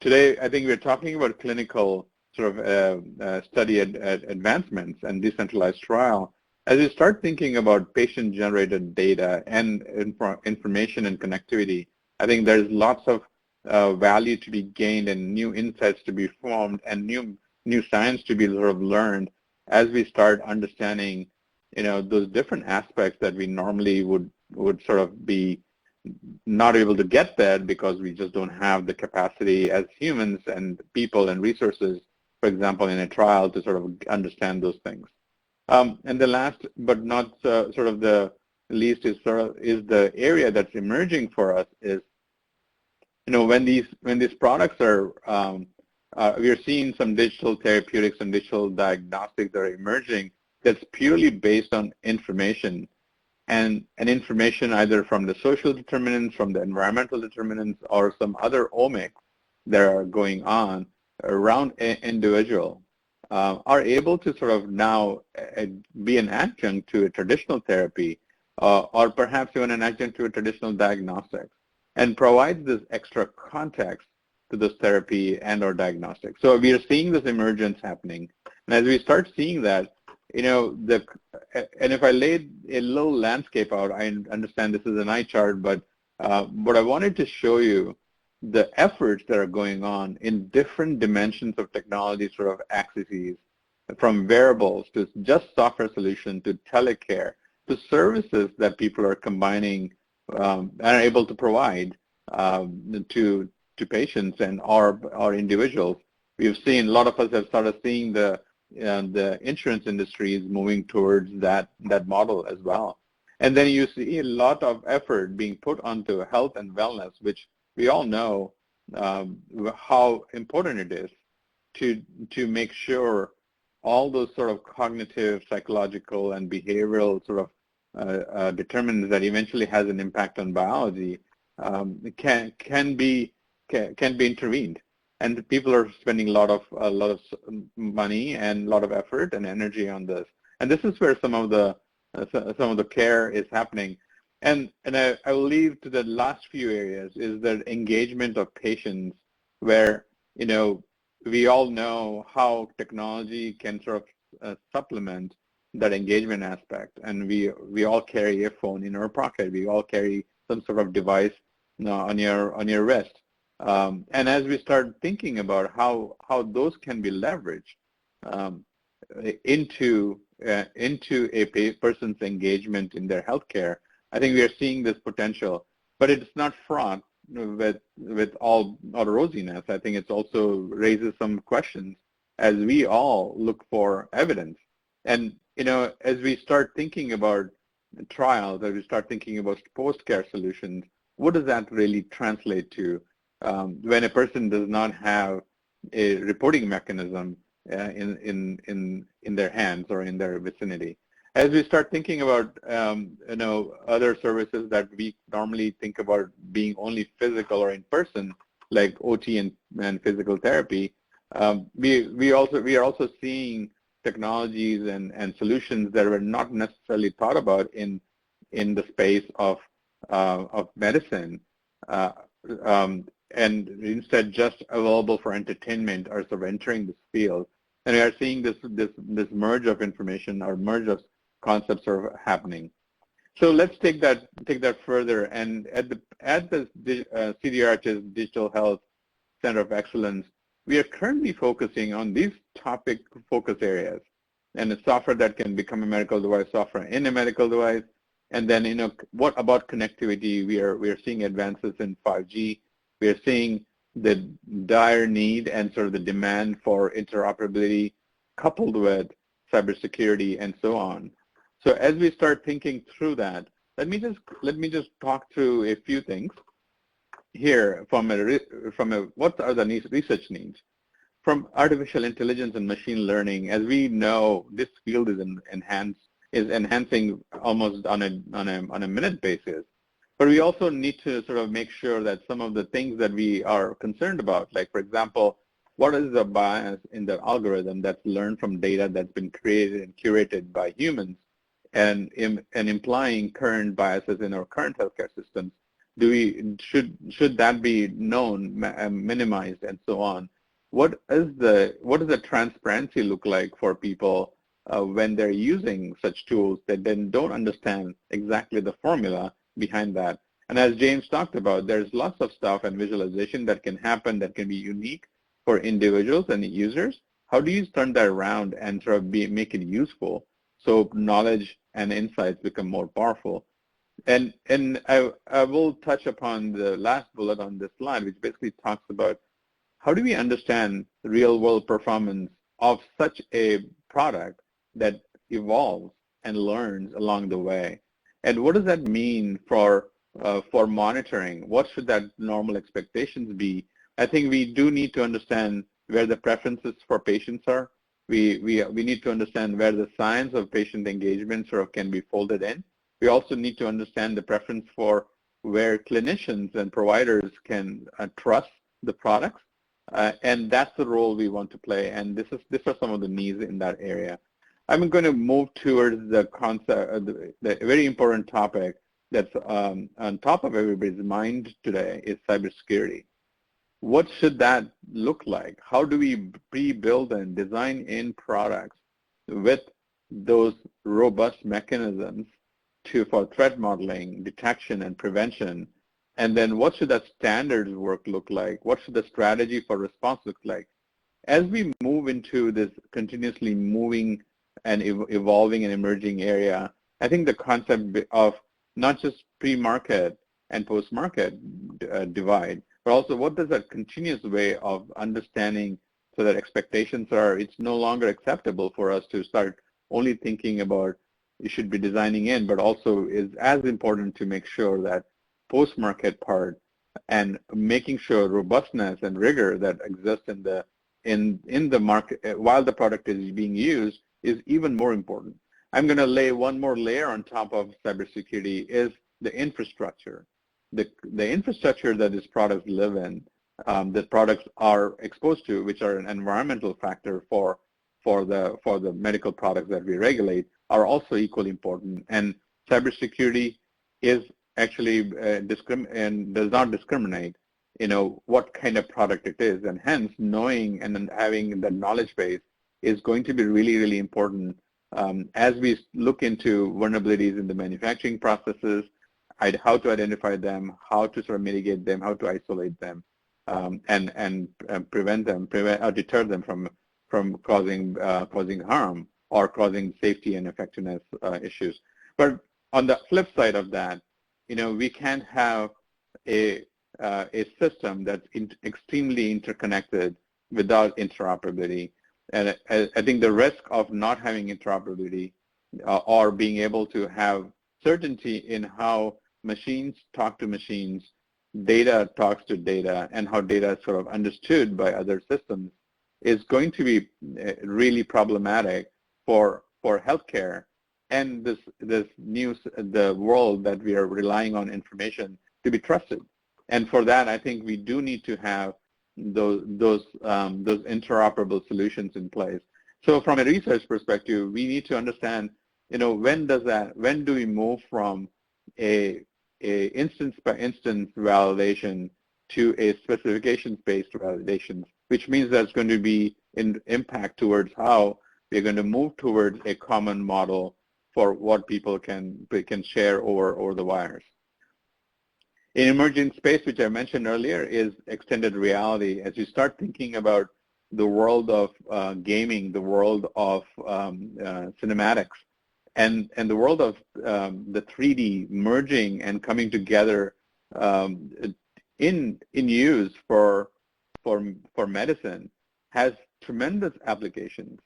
Today, I think we're talking about clinical sort of study advancements and decentralized trial. As you start thinking about patient-generated data and information and connectivity, I think there's lots of value to be gained and new insights to be formed and new science to be sort of learned as we start understanding, those different aspects that we normally would sort of be not able to get there because we just don't have the capacity as humans and people and resources, for example, in a trial to sort of understand those things. And the last but not sort of the least is the area that's emerging for us is, when these products are, we are seeing some digital therapeutics and digital diagnostics that are emerging that's purely based on information, and information either from the social determinants, from the environmental determinants, or some other omics that are going on around an individual, are able to sort of now be an adjunct to a traditional therapy, or perhaps even an adjunct to a traditional diagnostic, and provides this extra context to this therapy and or diagnostic. So we are seeing this emergence happening. And as we start seeing that, and if I laid a little landscape out, I understand this is an eye chart, but what I wanted to show you, the efforts that are going on in different dimensions of technology sort of axes, from wearables to just software solution to telecare to services that people are combining and are able to provide to patients and our individuals. We've seen, a lot of us have started seeing the insurance industry is moving towards that model as well. And then you see a lot of effort being put onto health and wellness, which we all know how important it is to make sure all those sort of cognitive, psychological, and behavioral sort of determinants that eventually has an impact on biology can be intervened. And people are spending a lot of money and a lot of effort and energy on this. And this is where some of the care is happening. And I will leave to the last few areas is the engagement of patients, where we all know how technology can sort of supplement that engagement aspect. And we all carry a phone in our pocket. We all carry some sort of device on your wrist. And as we start thinking about how those can be leveraged into a person's engagement in their healthcare, I think we are seeing this potential. But it's not fraught with all rosiness. I think it also raises some questions as we all look for evidence. And as we start thinking about trials, as we start thinking about post-care solutions, what does that really translate to? When a person does not have a reporting mechanism in their hands or in their vicinity. As we start thinking about other services that we normally think about being only physical or in person, like OT and physical therapy, we are also seeing technologies and solutions that were not necessarily thought about in the space of medicine, and instead just available for entertainment are sort of entering this field. And we are seeing this merge of information or merge of concepts sort of happening. So let's take that further. And at the CDRH's Digital Health Center of Excellence, we are currently focusing on these topic focus areas, and the software that can become a medical device, software in a medical device, and then what about connectivity? We are seeing advances in 5G. We are seeing the dire need and sort of the demand for interoperability coupled with cybersecurity and so on. So as we start thinking through that, let me just talk through a few things here from what are the research needs. From artificial intelligence and machine learning, as we know, this field is enhancing almost on a minute basis. But we also need to sort of make sure that some of the things that we are concerned about, like for example, what is the bias in the algorithm that's learned from data that's been created and curated by humans, and implying current biases in our current healthcare systems? Should that be known, minimized, and so on? What does the transparency look like for people when they're using such tools that then don't understand exactly the formula behind that? And as James talked about, there's lots of stuff and visualization that can happen that can be unique for individuals and users. How do you turn that around and sort of make it useful so knowledge and insights become more powerful? And I will touch upon the last bullet on this slide, which basically talks about how do we understand the real-world performance of such a product that evolves and learns along the way? And what does that mean for monitoring? What should that normal expectations be? I think we do need to understand where the preferences for patients are. We need to understand where the science of patient engagement sort of can be folded in. We also need to understand the preference for where clinicians and providers can trust the products. And that's the role we want to play. And these are some of the needs in that area. I'm going to move towards the concept, the very important topic that's on top of everybody's mind today is cybersecurity. What should that look like? How do we pre-build and design in products with those robust mechanisms for threat modeling, detection, and prevention? And then what should that standards work look like? What should the strategy for response look like? As we move into this continuously moving and evolving and emerging area, I think the concept of not just pre-market and post-market divide, but also what does that continuous way of understanding so that expectations are, it's no longer acceptable for us to start only thinking about you should be designing in, but also is as important to make sure that post-market part and making sure robustness and rigor that exists in the market while the product is being used is even more important. I'm going to lay one more layer on top of cybersecurity is the infrastructure. The infrastructure that these products live in, that products are exposed to, which are an environmental factor for the medical products that we regulate, are also equally important. And cybersecurity is actually does not discriminate, what kind of product it is, and hence knowing and then having the knowledge base is going to be really, really important as we look into vulnerabilities in the manufacturing processes, how to identify them, how to sort of mitigate them, how to isolate them, and prevent them, or deter them from causing harm or causing safety and effectiveness issues. But on the flip side of that, we can't have a system that's extremely interconnected without interoperability. And I think the risk of not having interoperability or being able to have certainty in how machines talk to machines, data talks to data, and how data is sort of understood by other systems is going to be really problematic for healthcare and the world that we are relying on information to be trusted. And for that, I think we do need to have those interoperable solutions in place. So from a research perspective, we need to understand, when do we move from a instance by instance validation to a specifications-based validation, which means there's going to be an impact towards how we're going to move towards a common model for what people can share over the wires. An emerging space, which I mentioned earlier, is extended reality. As you start thinking about the world of gaming, the world of cinematics, and the world of the 3D merging and coming together in use for medicine, has tremendous applications.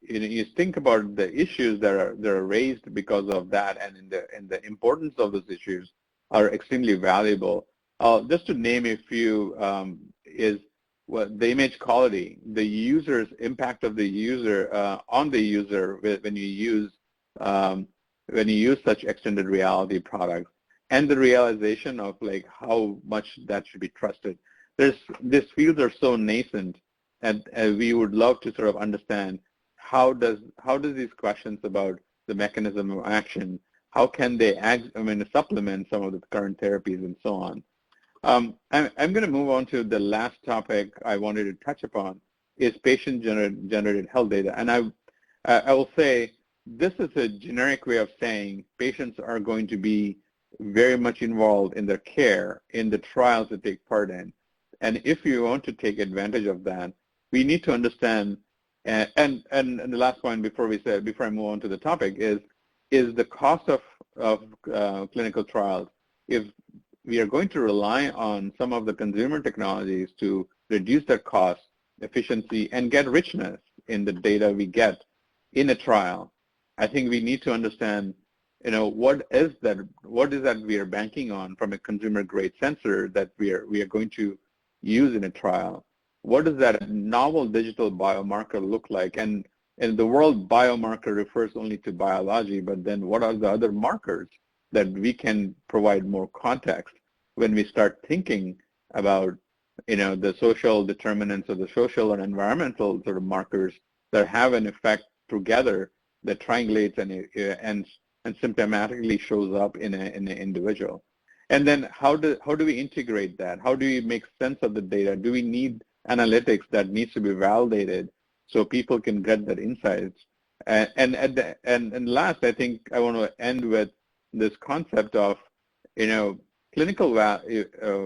You think about the issues that are raised because of that, and the importance of those issues are extremely valuable. Just to name a few, is the image quality, the user's impact of the user on the user when you use such extended reality products, and the realization of how much that should be trusted. These fields are so nascent, and we would love to sort of understand how does these questions about the mechanism of action, how can they supplement some of the current therapies and so on. I'm going to move on to the last topic I wanted to touch upon, is patient-generated health data. And I will say this is a generic way of saying patients are going to be very much involved in their care, in the trials they take part in. And if you want to take advantage of that, we need to understand, and the last point before I move on to the topic is the cost of clinical trials. If we are going to rely on some of the consumer technologies to reduce their cost, efficiency, and get richness in the data we get in a trial, I think we need to understand, what is that we are banking on from a consumer-grade sensor that we are going to use in a trial. What does that novel digital biomarker look like? And in the world, biomarker refers only to biology, but then what are the other markers that we can provide more context when we start thinking about, the social determinants or the social and environmental sort of markers that have an effect together that triangulates and symptomatically shows up in an individual. And then how do we integrate that? How do we make sense of the data? Do we need analytics that needs to be validated so people can get that insights? And last, I think I want to end with this concept of, clinical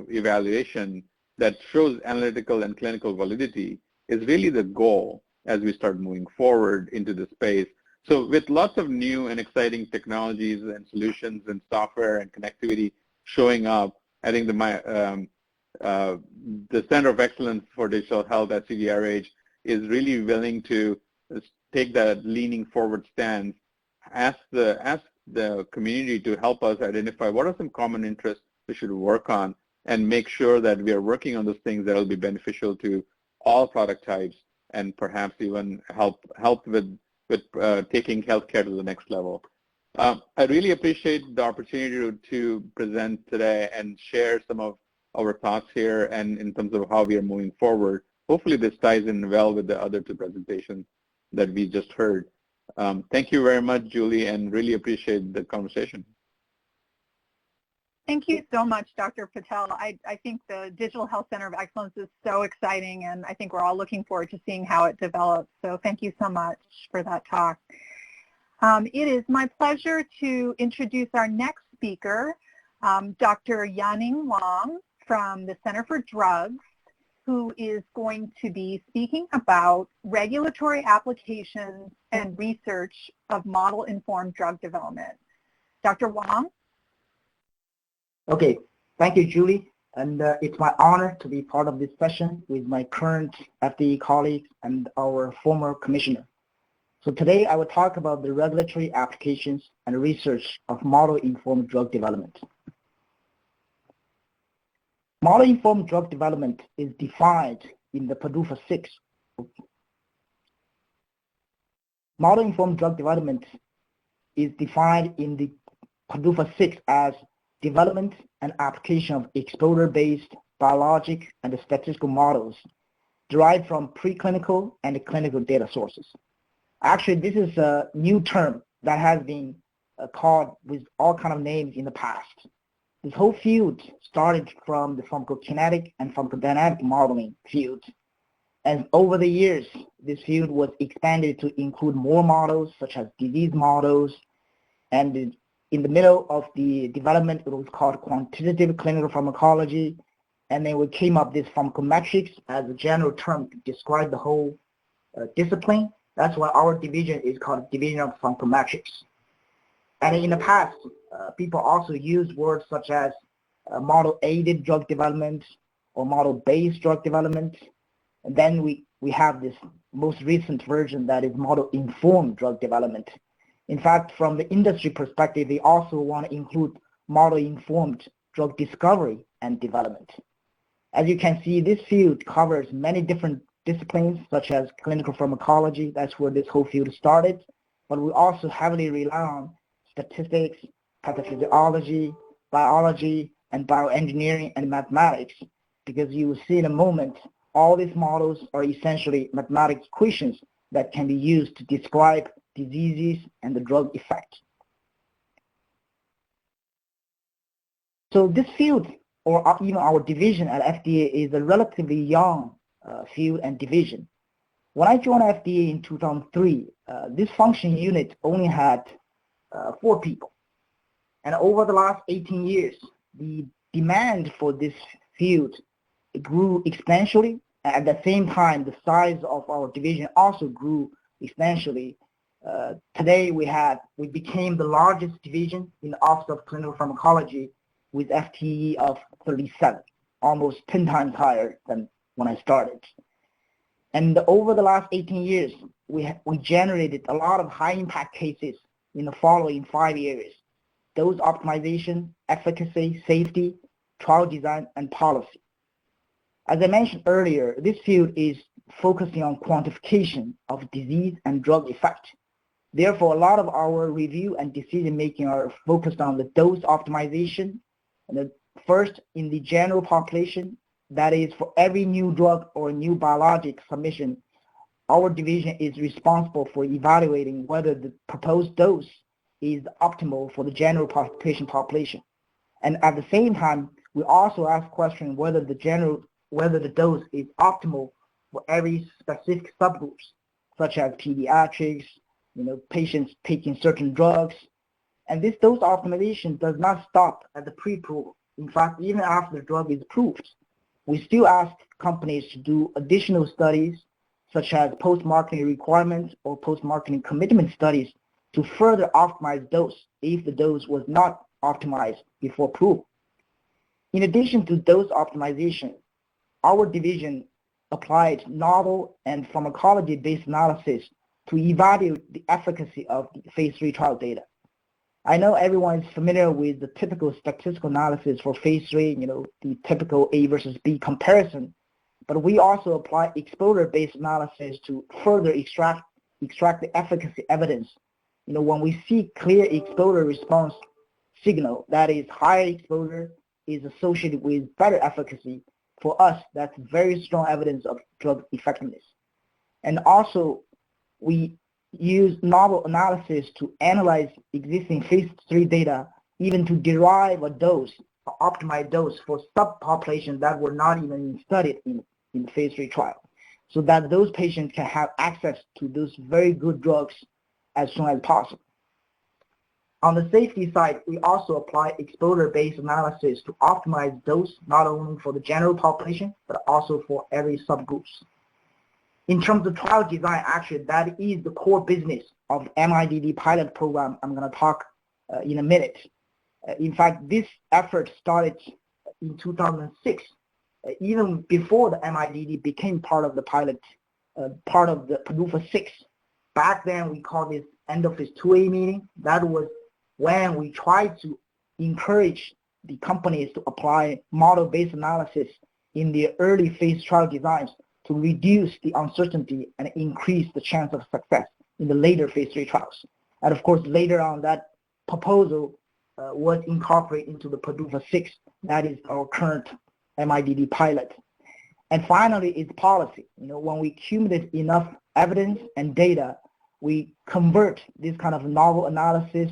evaluation that shows analytical and clinical validity is really the goal as we start moving forward into the space. So with lots of new and exciting technologies and solutions and software and connectivity showing up, I think the Center of Excellence for Digital Health at CDRH is really willing to take that leaning forward stance, ask the community to help us identify what are some common interests we should work on, and make sure that we are working on those things that will be beneficial to all product types, and perhaps even help with taking healthcare to the next level. I really appreciate the opportunity to present today and share some of our thoughts here, and in terms of how we are moving forward. Hopefully this ties in well with the other two presentations that we just heard. Thank you very much, Julie, and really appreciate the conversation. Thank you so much, Dr. Patel. I think the Digital Health Center of Excellence is so exciting, and I think we're all looking forward to seeing how it develops. So thank you so much for that talk. It is my pleasure to introduce our next speaker, Dr. Yaning Wang from the Center for Drugs, who is going to be speaking about regulatory applications and research of model-informed drug development. Dr. Wang? Okay, thank you, Julie. And it's my honor to be part of this session with my current FDA colleagues and our former commissioner. So today I will talk about the regulatory applications and research of model-informed drug development. Model-informed drug development is defined in the PDUFA 6 Model-informed drug development is defined in the PDUFA 6 as development and application of exposure-based biologic and statistical models derived from preclinical and clinical data sources. Actually, this is a new term that has been called with all kinds of names in the past. This whole field started from the pharmacokinetic and pharmacodynamic modeling field. And over the years, this field was expanded to include more models, such as disease models. And in the middle of the development, it was called quantitative clinical pharmacology. And then we came up with pharmacometrics as a general term to describe the whole discipline. That's why our division is called Division of Pharmacometrics. And in the past, people also use words such as model-aided drug development or model-based drug development. And then we have this most recent version that is model-informed drug development. In fact, from the industry perspective, they also want to include model-informed drug discovery and development. As you can see, this field covers many different disciplines, such as clinical pharmacology. That's where this whole field started. But we also heavily rely on statistics, pathophysiology, biology, and bioengineering and mathematics, because you will see in a moment, all these models are essentially mathematical equations that can be used to describe diseases and the drug effect. So this field, or even our division at FDA, is a relatively young field and division. When I joined FDA in 2003, this function unit only had 4 people. And over the last 18 years, the demand for this field grew exponentially. At the same time, the size of our division also grew exponentially. Today, we became the largest division in the Office of Clinical Pharmacology with FTE of 37, almost 10 times higher than when I started. And over the last 18 years, we generated a lot of high-impact cases in the following 5 areas: dose optimization, efficacy, safety, trial design, and policy. As I mentioned earlier, this field is focusing on quantification of disease and drug effect. Therefore, a lot of our review and decision-making are focused on the dose optimization. And first, in the general population, that is, for every new drug or new biologic submission, our division is responsible for evaluating whether the proposed dose is optimal for the general patient population. And at the same time, we also ask questions whether the dose is optimal for every specific subgroups, such as pediatrics, patients taking certain drugs. And this dose optimization does not stop at the pre-approval. In fact, even after the drug is approved, we still ask companies to do additional studies, such as post-marketing requirements or post-marketing commitment studies, to further optimize dose if the dose was not optimized before approval. In addition to dose optimization, our division applied novel and pharmacology-based analysis to evaluate the efficacy of the phase 3 trial data. I know everyone is familiar with the typical statistical analysis for phase 3, the typical A versus B comparison, but we also apply exposure-based analysis to further extract the efficacy evidence. When we see clear exposure response signal, that is, higher exposure is associated with better efficacy, for us, that's very strong evidence of drug effectiveness. And also, we use novel analysis to analyze existing phase 3 data, even to derive a dose, an optimized dose for subpopulations that were not even studied in the phase 3 trial, so that those patients can have access to those very good drugs as soon as possible. On the safety side, we also apply exposure-based analysis to optimize dose not only for the general population, but also for every subgroups. In terms of trial design, actually, that is the core business of the MIDD pilot program I'm going to talk in a minute. In fact, this effort started in 2006, even before the MIDD became part of the pilot, part of the PDUFA 6. Back then, we called this end of phase 2A meeting. That was when we tried to encourage the companies to apply model-based analysis in their early phase trial designs to reduce the uncertainty and increase the chance of success in the later phase 3 trials. And of course, later on, that proposal was incorporated into the PDUFA 6, that is our current MIDD pilot. And finally, is policy. When we accumulate enough evidence and data, we convert this kind of novel analysis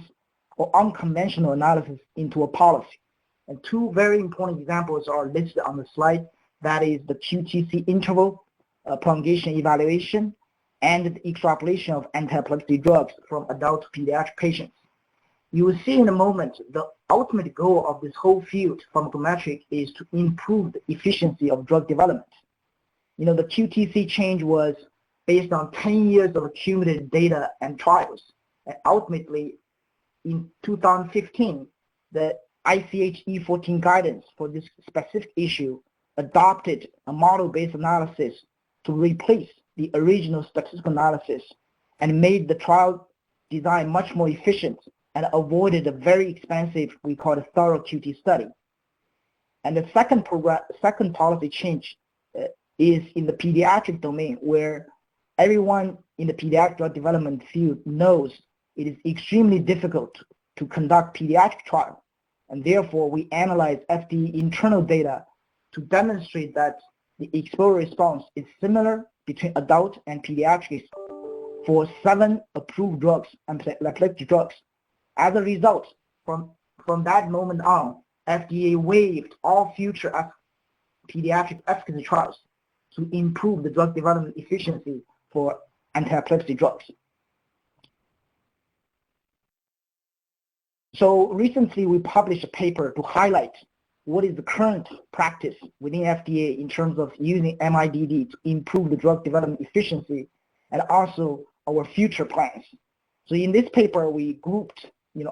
or unconventional analysis into a policy. And two very important examples are listed on the slide. That is the QTc interval prolongation evaluation and the extrapolation of anti-epileptic drugs from adult to pediatric patients. You will see in a moment the ultimate goal of this whole field, pharmacometric, is to improve the efficiency of drug development. The QTc change was based on 10 years of accumulated data and trials. And ultimately, in 2015, the ICH E14 guidance for this specific issue adopted a model-based analysis to replace the original statistical analysis and made the trial design much more efficient and avoided a very expensive, we call it thorough QT study. And the second policy change is in the pediatric domain, where everyone in the pediatric drug development field knows it is extremely difficult to conduct pediatric trials. And therefore, we analyze FDA internal data to demonstrate that the exposure response is similar between adult and pediatrics for 7 approved drugs and epileptic drugs. As a result, from that moment on, FDA waived all future pediatric efficacy trials to improve the drug development efficiency for anti-epilepsy drugs. So recently we published a paper to highlight what is the current practice within FDA in terms of using MIDD to improve the drug development efficiency and also our future plans. So in this paper, we grouped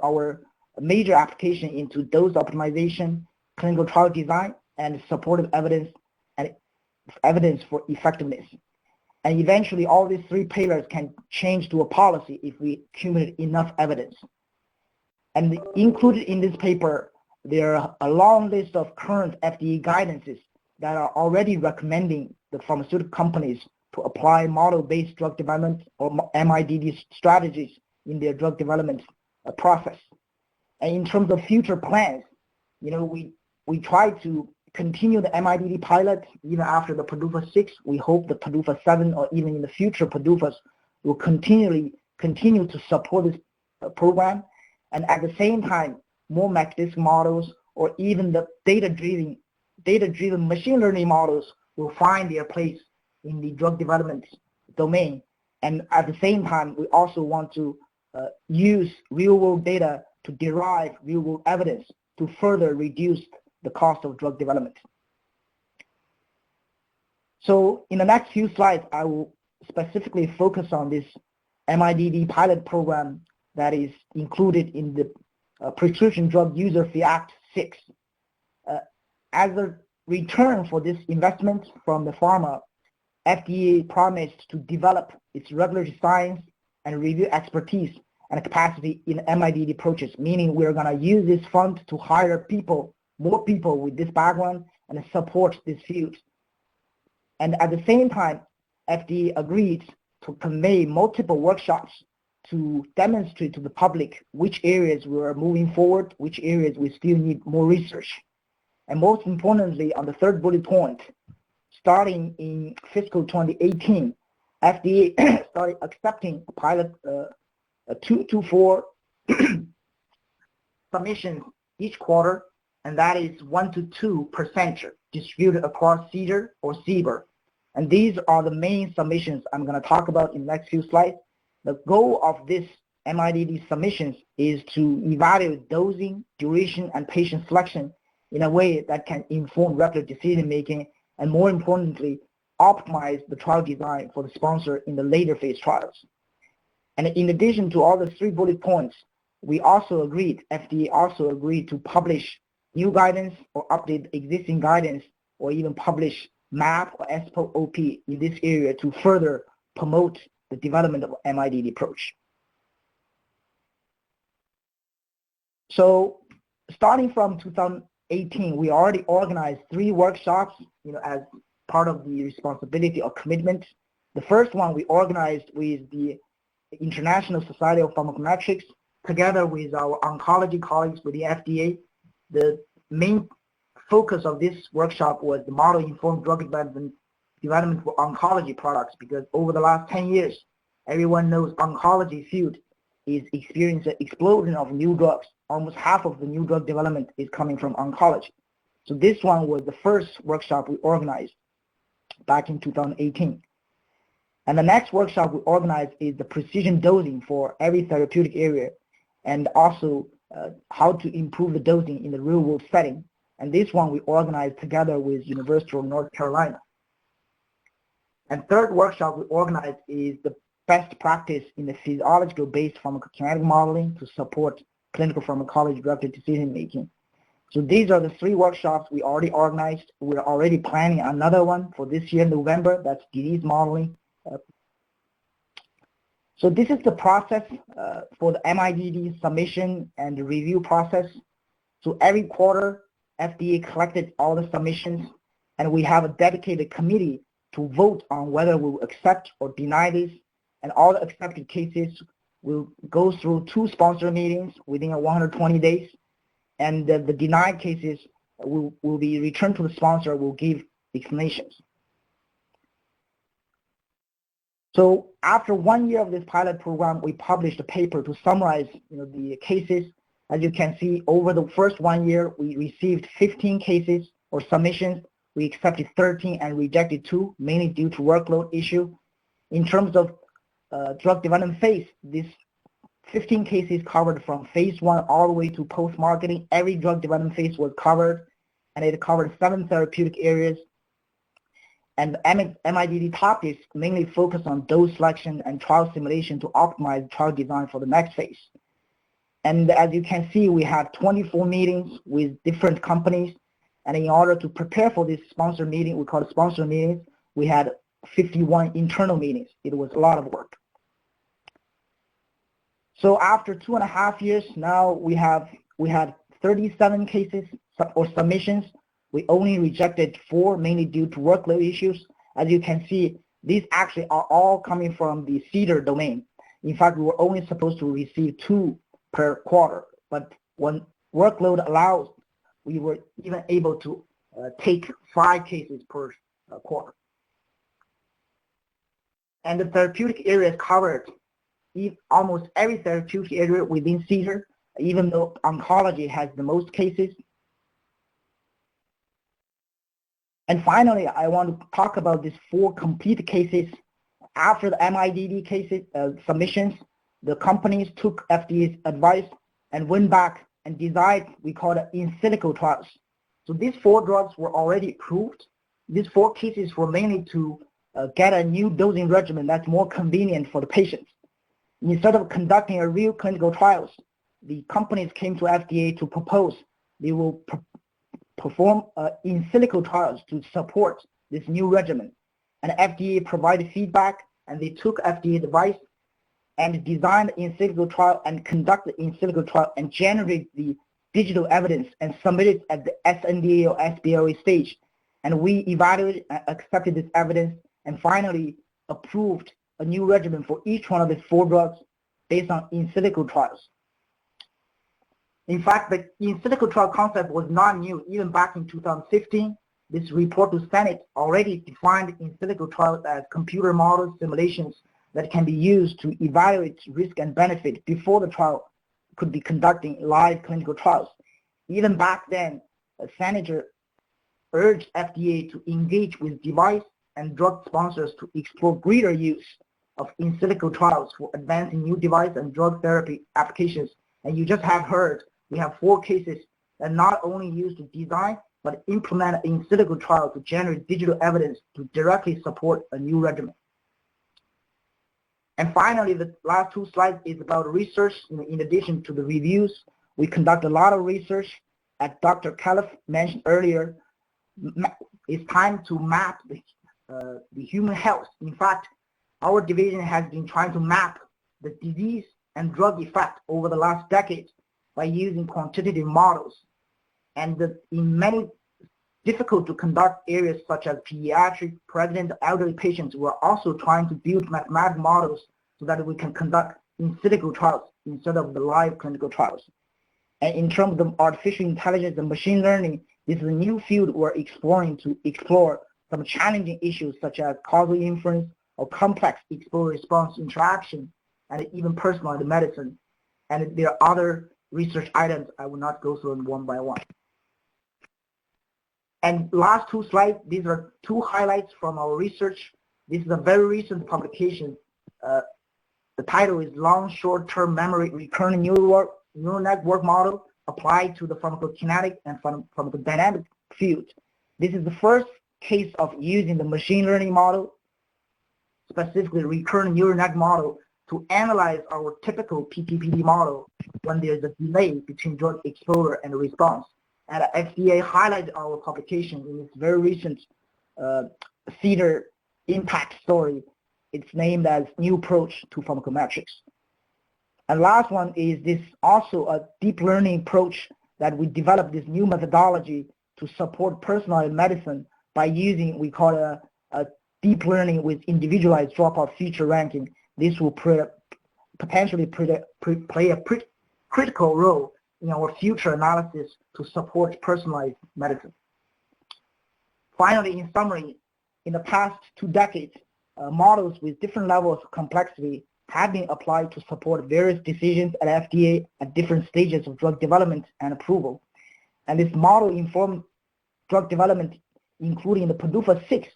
our major application into dose optimization, clinical trial design, and supportive evidence and evidence for effectiveness. And eventually all these 3 pillars can change to a policy if we accumulate enough evidence. And included in this paper, there are a long list of current FDA guidances that are already recommending the pharmaceutical companies to apply model-based drug development or MIDD strategies in their drug development process. And in terms of future plans, we try to continue the MIDD pilot even after the PDUFA 6. We hope the PDUFA 7 or even in the future PDUFAs will continue to support this program. And at the same time, more mechanistic models or even the data-driven machine learning models will find their place in the drug development domain. And at the same time, we also want to use real-world data to derive real-world evidence to further reduce the cost of drug development. So in the next few slides, I will specifically focus on this MIDD pilot program that is included in the Prescription Drug User Fee Act 6. As a return for this investment from the pharma, FDA promised to develop its regulatory science and review expertise and capacity in MIDD approaches, meaning we're going to use this fund to hire people, more people with this background and support this field. And at the same time, FDA agreed to convey multiple workshops to demonstrate to the public which areas we are moving forward, which areas we still need more research. And most importantly, on the third bullet point, starting in fiscal 2018, FDA started accepting pilot 2 to 4 submissions each quarter, and that is 1 to 2 per center distributed across CDER or CBER. And these are the main submissions I'm going to talk about in the next few slides. The goal of this MIDD submissions is to evaluate dosing, duration, and patient selection in a way that can inform regular decision-making and, more importantly, optimize the trial design for the sponsor in the later phase trials. And in addition to all the 3 bullet points, we also agreed, FDA also agreed to publish new guidance or update existing guidance or even publish MAP or SPOP in this area to further promote the development of MIDD approach. So starting from 2018, we already organized 3 workshops, as part of the responsibility or commitment. The first one we organized with the International Society of Pharmacometrics, together with our oncology colleagues with the FDA. The main focus of this workshop was the model-informed drug development for oncology products, because over the last 10 years, everyone knows oncology field is experiencing an explosion of new drugs. Almost half of the new drug development is coming from oncology. So this one was the first workshop we organized back in 2018. And the next workshop we organized is the precision dosing for every therapeutic area, and also how to improve the dosing in the real world setting. And this one we organized together with University of North Carolina. And third workshop we organized is the best practice in the physiological-based pharmacokinetic modeling to support clinical pharmacology-directed decision-making. So these are the three workshops we already organized. We're already planning another one for this year, November. That's disease modeling. So this is the process for the MIDD submission and the review process. So every quarter, FDA collected all the submissions, and we have a dedicated committee to vote on whether we will accept or deny this. And all the accepted cases will go through 2 sponsor meetings within 120 days. And the denied cases will be returned to the sponsor, will give explanations. So after 1 year of this pilot program, we published a paper to summarize the cases. As you can see, over the first 1 year, we received 15 cases or submissions. We accepted 13 and rejected 2, mainly due to workload issue. In terms of drug development phase, this 15 cases covered from phase 1 all the way to post-marketing. Every drug development phase was covered, and it covered 7 therapeutic areas. And MIDD topics mainly focus on dose selection and trial simulation to optimize trial design for the next phase. And as you can see, we had 24 meetings with different companies. And in order to prepare for this sponsor meeting, we call it sponsor meetings, we had 51 internal meetings. It was a lot of work. So after 2.5 years, now we had 37 cases or submissions. We only rejected 4, mainly due to workload issues. As you can see, these actually are all coming from the CDER domain. In fact, we were only supposed to receive 2 per quarter, but when workload allows, we were even able to take 5 cases per quarter. And the therapeutic areas covered almost every therapeutic area within CDER, even though oncology has the most cases. And finally, I want to talk about these 4 complete cases. After the MIDD cases submissions, the companies took FDA's advice and went back and designed, we call it in silico trials. So these 4 drugs were already approved. These 4 cases were mainly to get a new dosing regimen that's more convenient for the patients. Instead of conducting a real clinical trials, the companies came to FDA to propose they will perform in silico trials to support this new regimen. And FDA provided feedback, and they took FDA advice and designed in silico trial and conducted in silico trial and generate the digital evidence and submit it at the sNDA or sBLA stage. And we evaluated and accepted this evidence and finally approved a new regimen for each one of the 4 drugs based on in silico trials. In fact, the in silico trial concept was not new. Even back in 2015, this report to Senate already defined in silico trials as computer model simulations that can be used to evaluate risk and benefit before the trial could be conducting live clinical trials. Even back then, a senator urged FDA to engage with device and drug sponsors to explore greater use of in silico trials for advancing new device and drug therapy applications. And you just have heard, we have 4 cases that not only use to design, but implement in silico trial to generate digital evidence to directly support a new regimen. And finally, the last 2 slides is about research. In addition to the reviews, we conduct a lot of research. As Dr. Khalaf mentioned earlier, it's time to map the human health. In fact, our division has been trying to map the disease and drug effect over the last decade by using quantitative models. And in many difficult to conduct areas such as pediatric, pregnant, elderly patients, we're also trying to build mathematical models so that we can conduct in silico trials instead of the live clinical trials. And in terms of artificial intelligence and machine learning, this is a new field we're exploring to explore some challenging issues such as causal inference or complex exposure-response interaction and even personalized medicine. And there are other research items I will not go through them one by one. And last two slides, these are two highlights from our research. This is a very recent publication. The title is Long Short-Term Memory Recurrent Neural Network Model Applied to the Pharmacokinetic and Pharmacodynamic Field. This is the first case of using the machine learning model, specifically recurrent neural net model, to analyze our typical PK/PD model when there's a delay between drug exposure and response. And FDA highlighted our publication in its very recent CDER impact story. It's named as New Approach to Pharmacometrics. And last one is this also a deep learning approach that we developed this new methodology to support personalized medicine by using, we call it a deep learning with individualized dropout feature ranking. This will potentially play a critical role in our future analysis to support personalized medicine. Finally, in summary, in the past 2 decades, models with different levels of complexity have been applied to support various decisions at FDA at different stages of drug development and approval. And this model-informed drug development, including the PDUFA-6,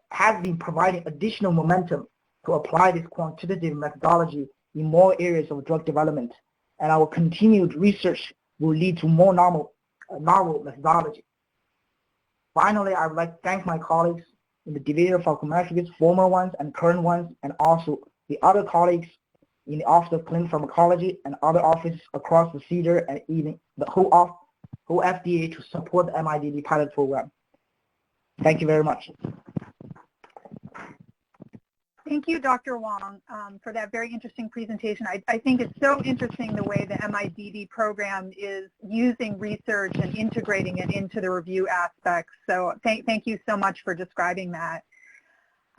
has been providing additional momentum to apply this quantitative methodology in more areas of drug development. And our continued research will lead to more novel methodology. Finally, I would like to thank my colleagues in the Division of Pharmacometrics, former ones and current ones, and also the other colleagues in the Office of Clinical Pharmacology and other offices across the CDER and even the whole FDA to support the MIDD pilot program. Thank you very much. Thank you, Dr. Wang, for that very interesting presentation. I think it's so interesting the way the MIDD program is using research and integrating it into the review aspects. So thank you so much for describing that.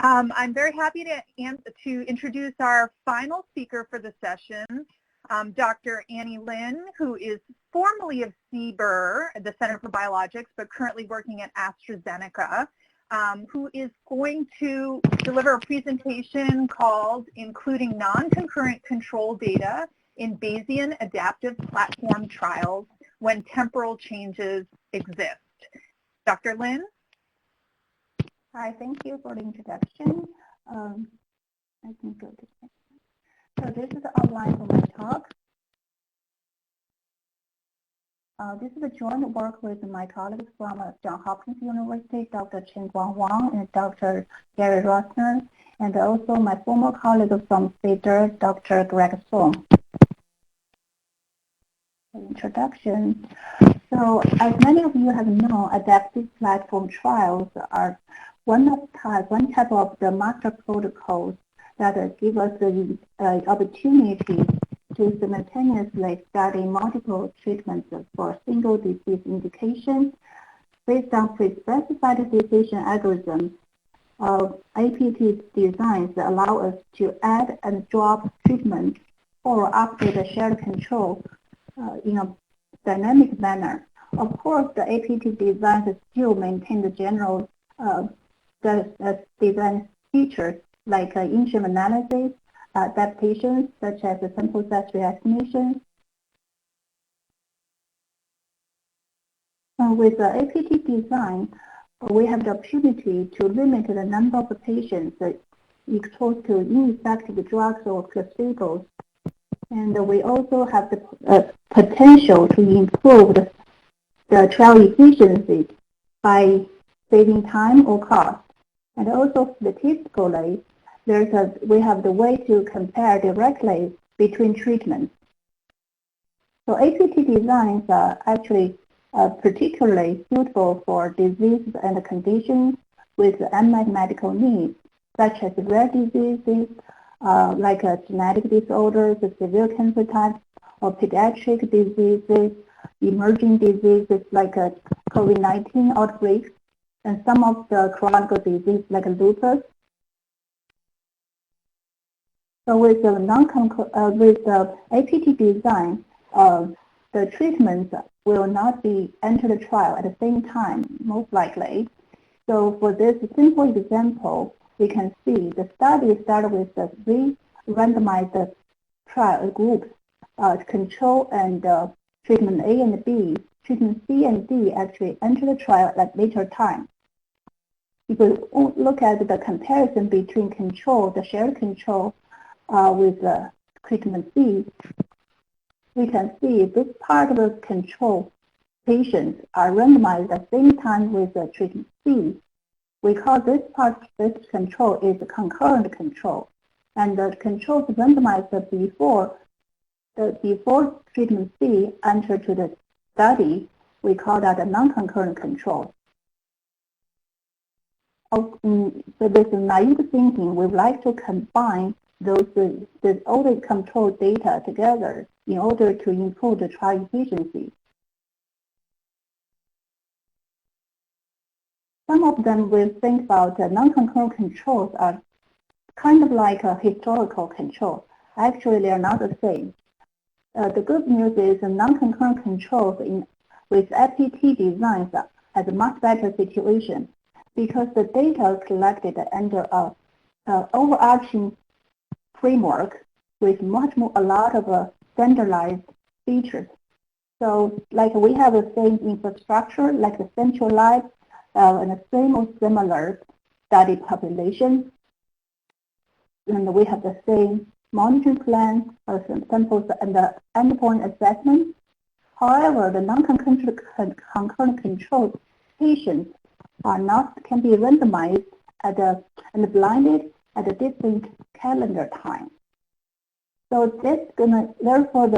I'm very happy to introduce our final speaker for the session, Dr. Annie Lin, who is formerly of CBER, the Center for Biologics, but currently working at AstraZeneca. Who is going to deliver a presentation called Including Non-Concurrent Control Data in Bayesian Adaptive Platform Trials When Temporal Changes Exist. Dr. Lin? Hi, thank you for the introduction. I can go to the next one. So this is the outline for my talk. This is a joint work with my colleagues from Johns Hopkins University, Dr. Qinguang Wang and Dr. Gary Rosner, and also my former colleague from CDER, Dr. Greg Song. Introduction. So as many of you have known, adaptive platform trials are one type of the master protocols that give us the opportunity to simultaneously study multiple treatments for a single disease indication based on pre-specified decision algorithms. APT designs allow us to add and drop treatment or update the shared control in a dynamic manner. Of course, the APT designs still maintain the general design features like interim analysis, adaptations such as the sample size re-estimation. With the APT design, we have the opportunity to limit the number of patients exposed to ineffective drugs or placebos. And we also have the potential to improve the trial efficiency by saving time or cost. And also statistically, we have the way to compare directly between treatments. So APT designs are actually particularly suitable for diseases and conditions with unmet medical needs, such as rare diseases like genetic disorders, severe cancer types, or pediatric diseases, emerging diseases like COVID-19 outbreaks and some of the chronic diseases like lupus. So with the APT design, the treatments will not be enter the trial at the same time, most likely. So for this simple example, we can see the study started with the 3 randomized trial groups, control and treatment A and B. Treatment C and D actually enter the trial at later time. If we look at the comparison between control, the shared control with the treatment C, we can see this part of the control patients are randomized at the same time with the treatment C. We call this part, this control is a concurrent control. And the controls randomized before treatment C entered to the study, we call that a non-concurrent control. So this naive thinking, we would like to combine all the control data together in order to improve the trial efficiency. Some of them will think about non-concurrent controls are kind of like a historical control. Actually, they are not the same. The good news is non-concurrent controls with FPT designs has a much better situation because the data is collected under an overarching framework with a lot of standardized features. So like we have the same infrastructure, like the central lab, and the same or similar study population. And we have the same monitoring plan, samples, and the endpoint assessment. However, the non-concurrent control patients can be randomized and blinded at a different calendar time. So therefore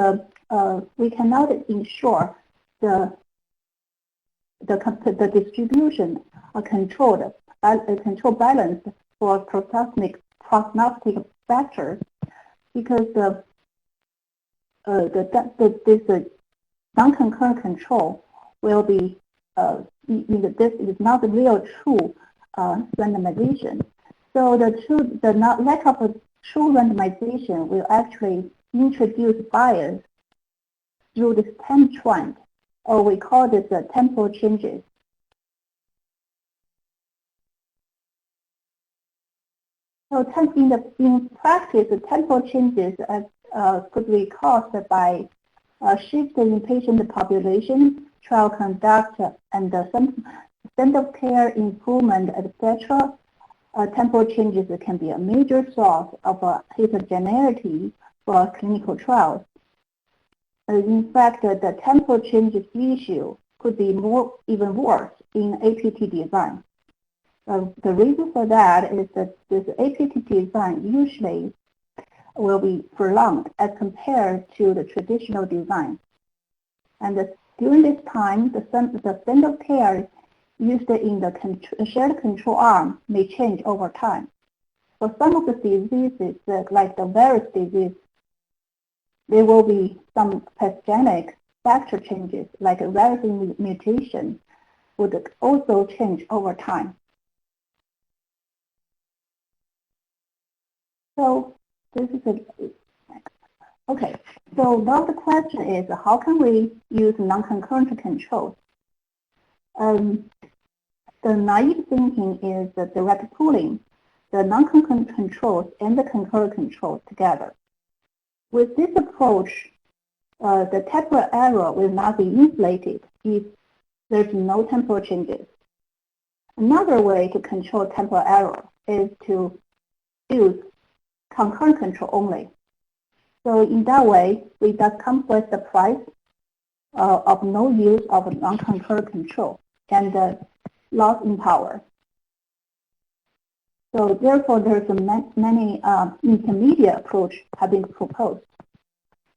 we cannot ensure the distribution or control balance for prognostic factors because this non-concurrent control will be this is not the real true randomization. So the lack of a true randomization will actually introduce bias through this time trend, or we call this temporal changes. So in practice, the temporal changes could be caused by shift in patient population, trial conduct, and some standard of care improvement, etc. Temporal changes can be a major source of heterogeneity for clinical trials. In fact, the temporal changes issue could be even worse in APT design. The reason for that is that this APT design usually will be prolonged as compared to the traditional design. And during this time, the standard of care used in the shared control arm may change over time. For some of the diseases, like the virus disease, there will be some pathogenic factor changes, like a virus mutation, would also change over time. So this is okay. So now the question is, how can we use non-concurrent controls? The naive thinking is the direct pooling the non-concurrent controls and the concurrent controls together. With this approach, the temporal error will not be inflated if there's no temporal changes. Another way to control temporal error is to use concurrent control only. So in that way, we just come with the price of no use of non-concurrent control and loss in power. So therefore, there's many intermediate approach have been proposed.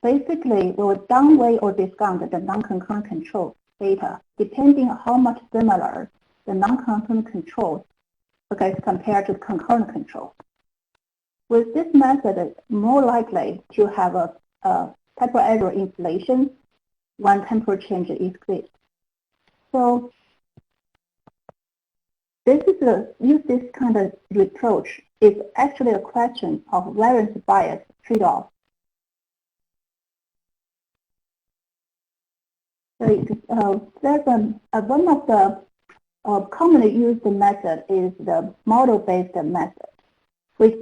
Basically, we will downweigh or discount the non-concurrent control data depending on how much similar the non-concurrent controls compared to concurrent control. With this method, it's more likely to have a temporal error inflation when temporal change exists. So use this kind of approach is actually a question of variance bias trade-off. There's one of the commonly used method is the model-based method. With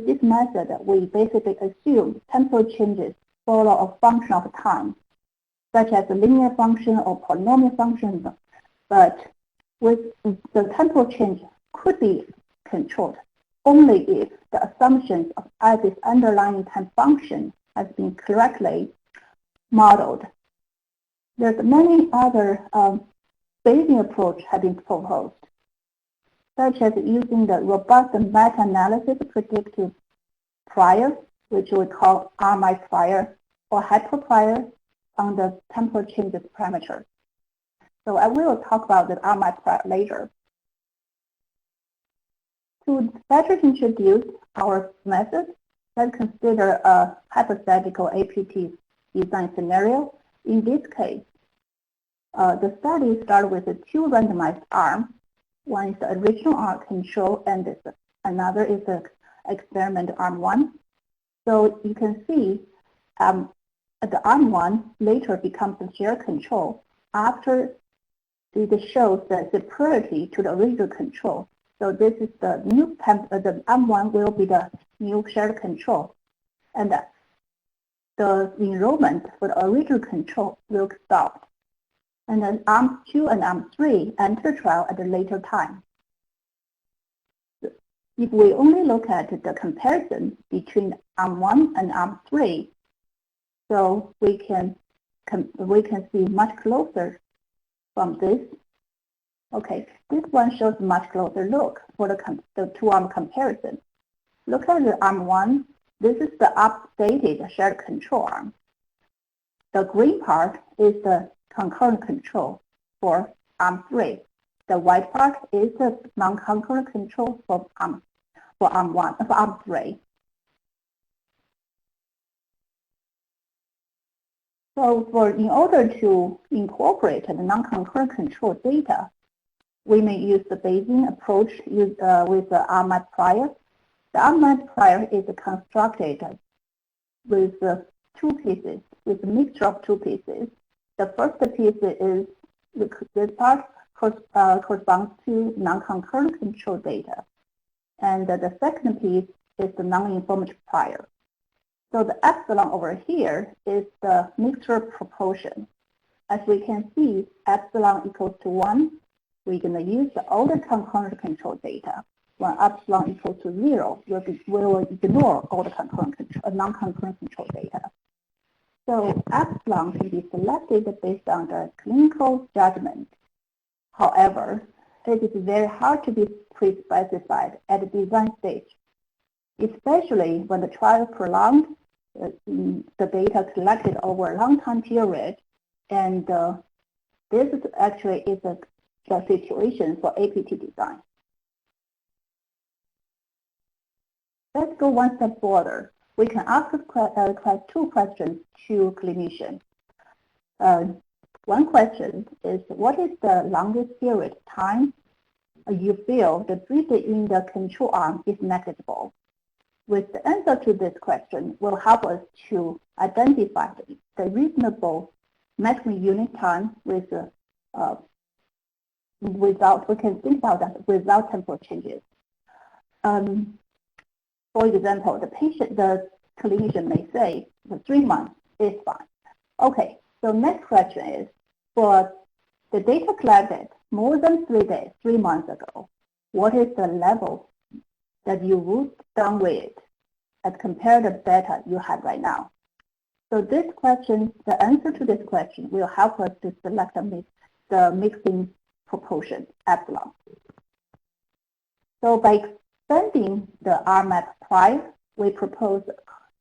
this method, we basically assume temporal changes follow a function of time, such as a linear function or polynomial function, but with the temporal change could be controlled only if the assumptions of this underlying time function has been correctly modeled. There's many other Bayesian approach have been proposed, such as using the robust meta-analysis predictive prior, which we call RMI prior, or hyper prior on the temporal changes parameter. So I will talk about the RMI prior later. To better introduce our method, let's consider a hypothetical APT design scenario. In this case, the study started with two randomized arms. One is the original arm control, and another is the experiment arm 1. So you can see the arm 1 later becomes the shared control after it shows the superiority to the original control. So this is the new the arm 1 will be the new shared control, and the enrollment for the original control will stop. And then arm 2 and arm 3 enter trial at a later time. If we only look at the comparison between arm 1 and arm 3, so we can see much closer from this. Okay, this one shows much closer look for the two-arm comparison. Look at the arm 1. This is the updated shared control arm. The green part is the concurrent control for arm 3. The white part is the non-concurrent control for arm 3. So in order to incorporate the non-concurrent control data, we may use the Bayesian approach with the RMAP prior. The RMAP prior is constructed with two pieces, with a mixture of two pieces. The first piece is this part corresponds to non-concurrent control data, and the second piece is the non-informative prior. So the epsilon over here is the mixture proportion. As we can see, epsilon equals to 1. We're going to use all the concurrent control data. When epsilon equals to 0, we will ignore all the non-concurrent control data. So epsilon can be selected based on the clinical judgment. However, it is very hard to be pre-specified at the design stage, especially when the trial prolonged, the data collected over a long time period, and this is actually the situation for APT design. Let's go one step further. We can ask two questions to clinicians. One question is, what is the longest period of time you feel the breathing in the control arm is negligible? With the answer to this question will help us to identify the reasonable maximum unit time we can think about that without temporal changes. For example, the clinician may say 3 months is fine. Okay, so next question is, for the data collected more than 3 months ago, what is the level that you would downgrade as compared to the data you have right now? So this question, the answer to this question will help us to select the mixing proportion, epsilon. So by extending the RMAP prior, we propose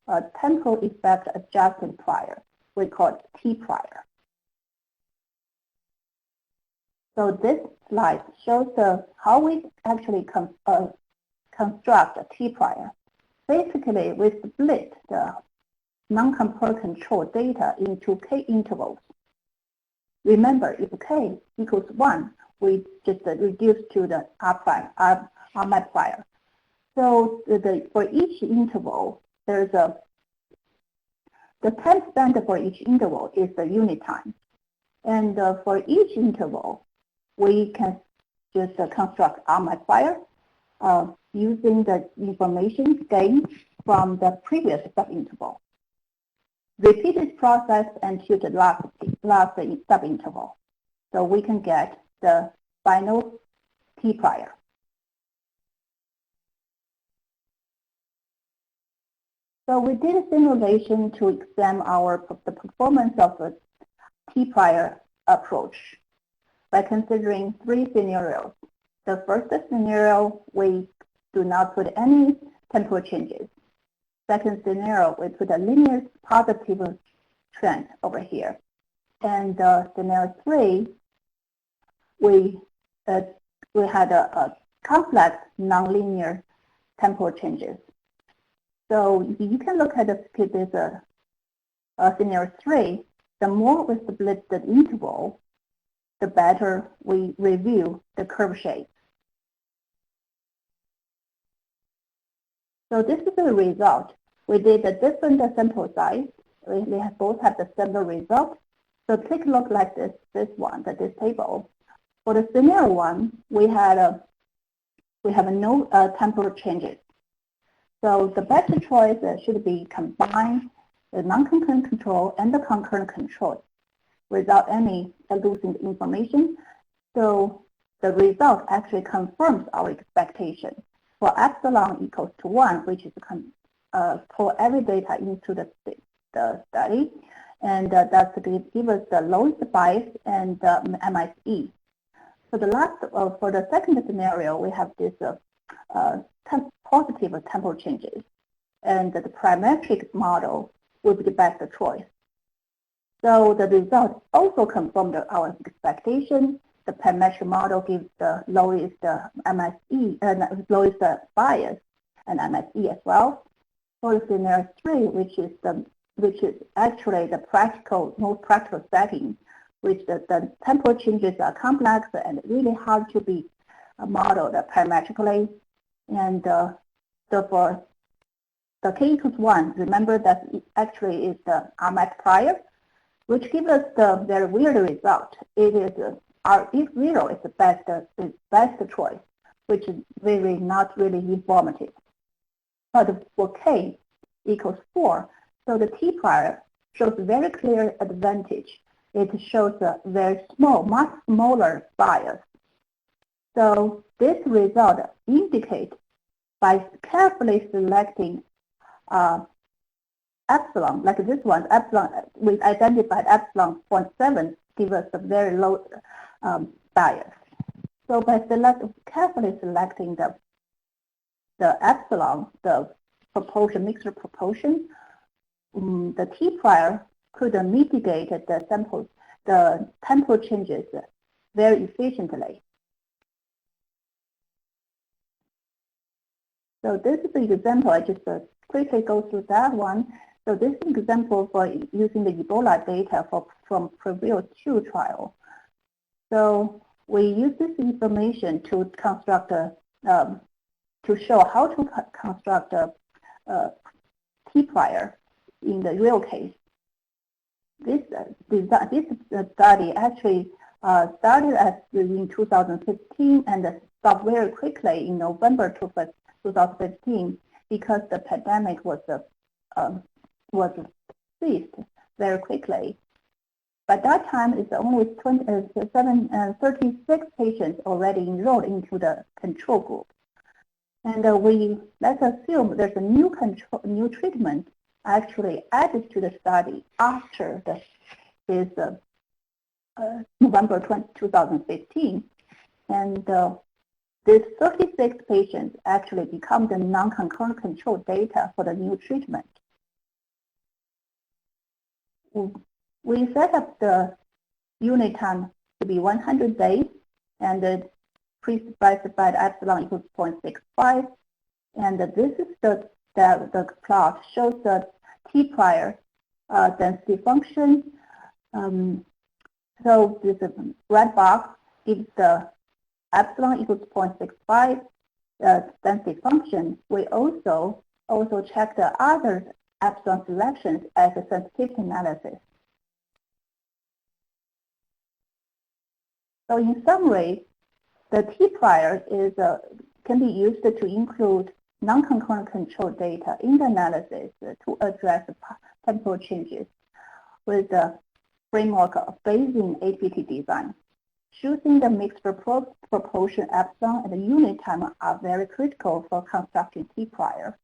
a temporal effect adjusted prior. We call it T prior. So this slide shows how we actually construct a T prior. Basically, we split the non-concurrent control data into K intervals. Remember, if K equals 1, we just reduce to the R multiplier. So for each interval, there's the time spent for each interval is the unit time. And for each interval, we can just construct R multiplier using the information gained from the previous subinterval. Repeat this process until the last subinterval. So we can get the final T prior. So we did a simulation to examine the performance of the T prior approach by considering 3 scenarios. The first scenario, we do not put any temporal changes. Second scenario, we put a linear positive trend over here. And scenario 3, we had a complex nonlinear temporal changes. So you can look at this scenario 3. The more we split the interval, the better we review the curve shape. So this is the result. We did a different sample size. We both have the similar result. So take a look like this this table. For the scenario 1, we have no temporal changes. So the best choice should be combine the non-concurrent control and the concurrent control without any losing information. So the result actually confirms our expectation. For epsilon equals to 1, which is pull every data into the study, and that's to give us the lowest bias and MSE. So for the second scenario, we have this positive temporal changes, and the parametric model would be the best choice. So the result also confirmed our expectation. The parametric model gives the lowest MSE, lowest bias and MSE as well. For the scenario 3, which is actually the most practical setting, which the temporal changes are complex and really hard to be modeled parametrically. And so for the k equals 1, remember that it actually is the R multiplier, which gives us the very weird result. It is R0 is the best choice, which is not really informative. But for k equals 4, so the T prior shows very clear advantage. It shows a very small, much smaller bias. So this result indicates by carefully selecting epsilon, like this one, epsilon, we identified epsilon 0.7 gives us a very low bias. So by carefully selecting the epsilon, the proportion, mixture proportion, the T prior could mitigate the temporal changes very efficiently. So this is the example. I just quickly go through that one. So this is an example for using the Ebola data from PREVAIL 2 trial. So we use this information to construct to show how to construct a T prior in the real case. This study actually started in 2015 and stopped very quickly in November 2015 because the pandemic was ceased very quickly. By that time, it's only 36 patients already enrolled into the control group. And let's assume there's a new treatment actually added to the study after this November 2015. And these 36 patients actually become the non-concurrent control data for the new treatment. We set up the unit time to be 100 days, and the pre-specified epsilon equals 0.65. And this is the plot shows the T prior density function. So this is a red box if the epsilon equals 0.65 density function, we also check the other epsilon selections as a sensitivity analysis. So in summary, the t-prior can be used to include non-concurrent control data in the analysis to address temporal changes with the framework of Bayesian APT design. Choosing the mixed proportion epsilon and the unit time are very critical for constructing t-prior.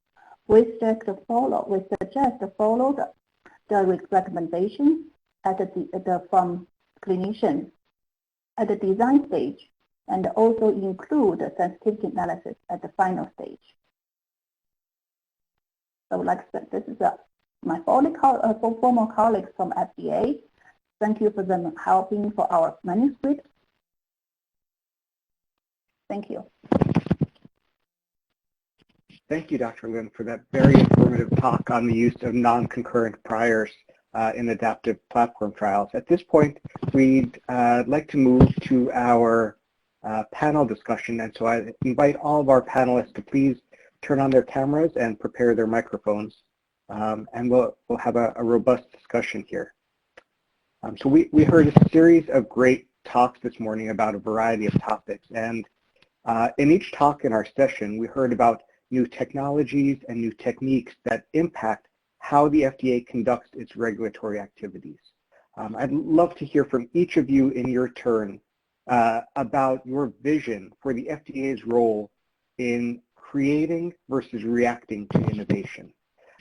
We suggest to follow the recommendation from clinicians at the design stage, and also include the sensitivity analysis at the final stage. So like I said, this is my former colleagues from FDA. Thank you for them helping for our manuscript. Thank you. Thank you, Dr. Lim, for that very informative talk on the use of non-concurrent priors in adaptive platform trials. At this point, we'd like to move to our panel discussion, and so I invite all of our panelists to please turn on their cameras and prepare their microphones, and we'll have a robust discussion here. So we heard a series of great talks this morning about a variety of topics, and in each talk in our session, we heard about new technologies and new techniques that impact how the FDA conducts its regulatory activities. I'd love to hear from each of you in your turn about your vision for the FDA's role in creating versus reacting to innovation.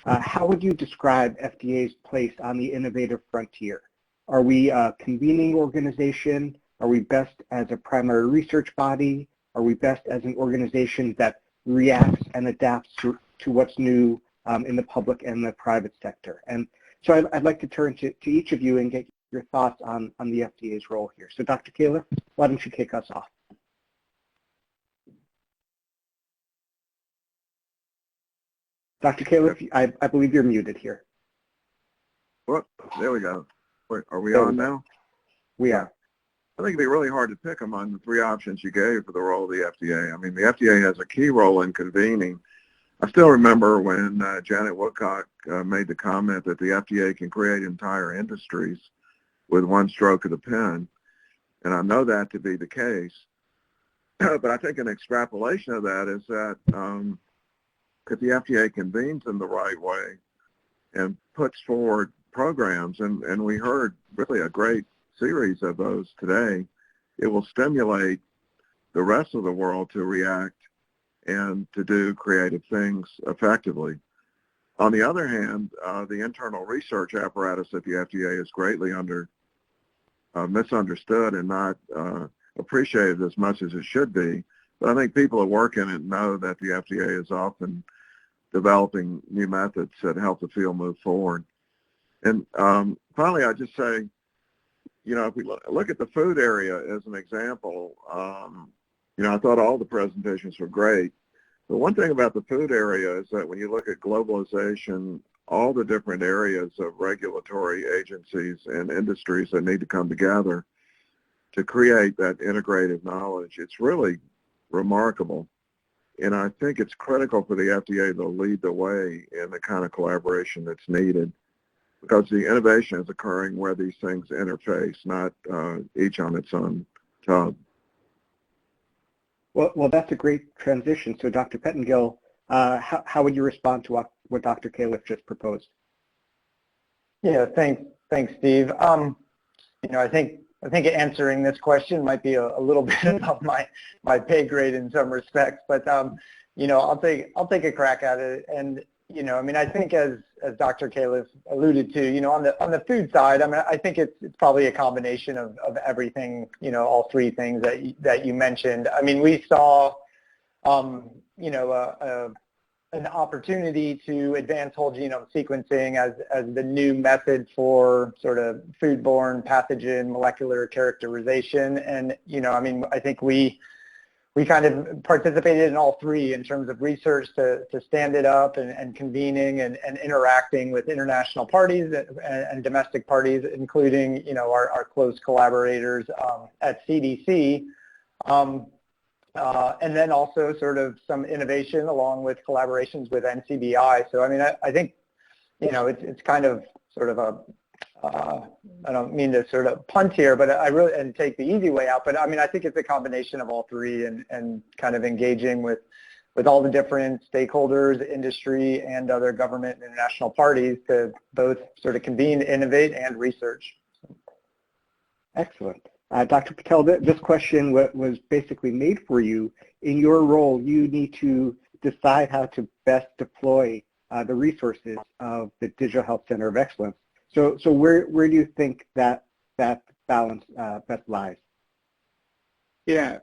How would you describe FDA's place on the innovative frontier? Are we a convening organization? Are we best as a primary research body? Are we best as an organization that reacts and adapts to what's new in the public and the private sector? And so I'd like to turn to each of you and get your thoughts on the FDA's role here. So Dr. Califf, why don't you kick us off? Dr. Califf, I believe you're muted here. Well, there we go. Wait, are we on now? We are. I think it'd be really hard to pick among the three options you gave for the role of the FDA. I mean, the FDA has a key role in convening. I still remember when Janet Woodcock made the comment that the FDA can create entire industries with one stroke of the pen, and I know that to be the case. But I think an extrapolation of that is that if the FDA convenes in the right way and puts forward programs, and we heard really a great series of those today, it will stimulate the rest of the world to react and to do creative things effectively. On the other hand, the internal research apparatus at the FDA is greatly misunderstood and not appreciated as much as it should be. But I think people who work in it know that the FDA is often developing new methods that help the field move forward. And finally, I just say, you know, if we look at the food area as an example, you know, I thought all the presentations were great. But one thing about the food area is that when you look at globalization, all the different areas of regulatory agencies and industries that need to come together to create that integrative knowledge, it's really remarkable. And I think it's critical for the FDA to lead the way in the kind of collaboration that's needed, because the innovation is occurring where these things interface, not each on its own tub. Well, that's a great transition. So Dr. Pettengill, how would you respond to what Dr. Califf just proposed? Yeah, thanks, Steve. You know, I think answering this question might be a little bit above my pay grade in some respects, but you know, I'll take a crack at it. And you know, I mean, I think as Dr. Califf alluded to, you know, on the food side, I mean, I think it's probably a combination of everything, you know, all three things that you mentioned. I mean, we saw, you know, an opportunity to advance whole genome sequencing as the new method for sort of foodborne pathogen molecular characterization. And, you know, I mean, I think we we kind of participated in all three in terms of research to stand it up and convening and interacting with international parties and domestic parties, including, you know, our close collaborators at CDC. And then also sort of some innovation along with collaborations with NCBI. So, I mean, I think, you know, it's kind of sort of a, I don't mean to sort of punt here, but I really, and take the easy way out, but I mean, I think it's a combination of all three and kind of engaging with all the different stakeholders, industry, and other government and international parties to both sort of convene, innovate, and research. Excellent. Dr. Patel, this question was basically made for you. In your role, you need to decide how to best deploy the resources of the Digital Health Center of Excellence. So where do you think that balance best lies? Yeah,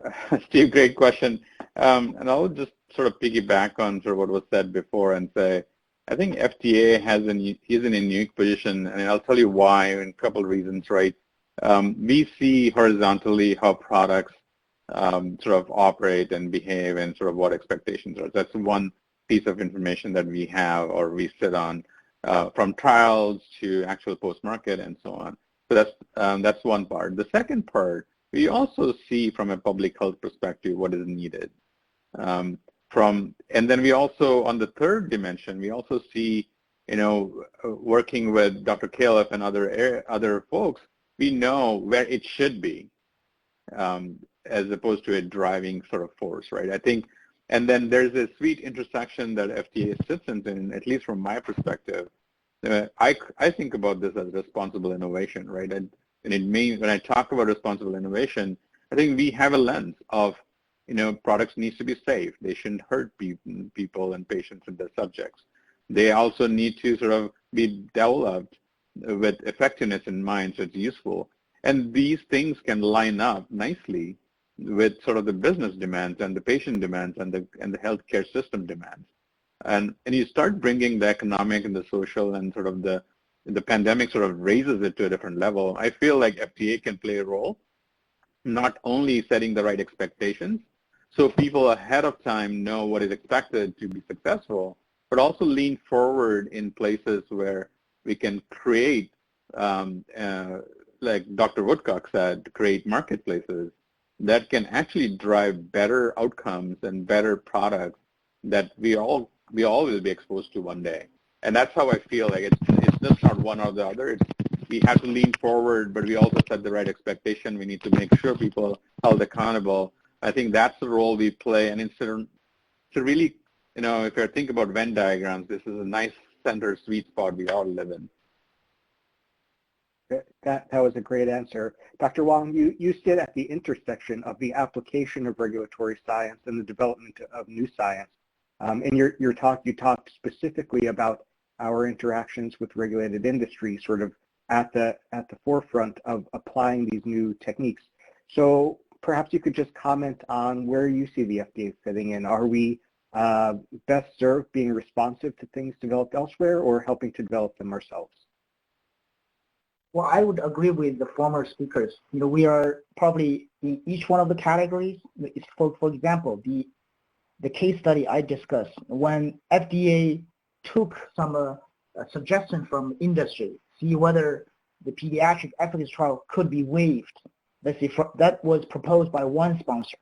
Steve, great question. And I'll just sort of piggyback on sort of what was said before and say, I think FDA is in a unique position, and I'll tell you why in a couple of reasons, right? We see horizontally how products sort of operate and behave and sort of what expectations are. That's one piece of information that we have or we sit on. From trials to actual post-market and so on. So that's one part. The second part, we also see from a public health perspective what is needed. And then we also, on the third dimension, we also see, you know, working with Dr. Califf and other folks, we know where it should be as opposed to a driving sort of force, right? I think. And then there's a sweet intersection that FDA sits in, at least from my perspective. I think about this as responsible innovation, right? And it means when I talk about responsible innovation, I think we have a lens of, you know, products need to be safe. They shouldn't hurt people and patients and their subjects. They also need to sort of be developed with effectiveness in mind, so it's useful. And these things can line up nicely with sort of the business demands and the patient demands and the healthcare system demands. And you start bringing the economic and the social and sort of the pandemic sort of raises it to a different level. I feel like FDA can play a role, not only setting the right expectations, so people ahead of time know what is expected to be successful, but also lean forward in places where we can create, like Dr. Woodcock said, create marketplaces that can actually drive better outcomes and better products that we all will be exposed to one day. And that's how I feel like it's just not one or the other. We have to lean forward, but we also set the right expectation. We need to make sure people are held accountable. I think that's the role we play. And it's to really, you know, if you think about Venn diagrams, this is a nice center sweet spot we all live in. That was a great answer. Dr. Wang, you sit at the intersection of the application of regulatory science and the development of new science. In your talk, you talked specifically about our interactions with regulated industry, sort of at the forefront of applying these new techniques. So perhaps you could just comment on where you see the FDA fitting in. Are we best served being responsive to things developed elsewhere or helping to develop them ourselves? Well, I would agree with the former speakers. You know, we are probably in each one of the categories. For example, the case study I discussed, when FDA took some suggestion from industry, see whether the pediatric efficacy trial could be waived. Let's see, that was proposed by one sponsor,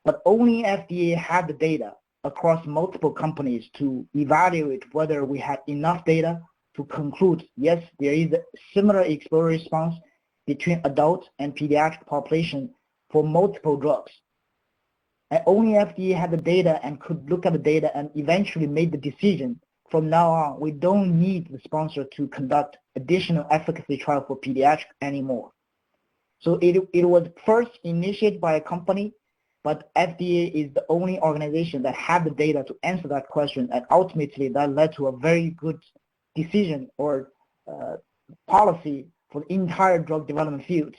but only FDA had the data across multiple companies to evaluate whether we had enough data to conclude, yes, there is a similar exposure response between adult and pediatric population for multiple drugs. And only FDA had the data and could look at the data and eventually made the decision. From now on, we don't need the sponsor to conduct additional efficacy trial for pediatric anymore. So it was first initiated by a company, but FDA is the only organization that had the data to answer that question, and ultimately that led to a very good decision or policy for the entire drug development field.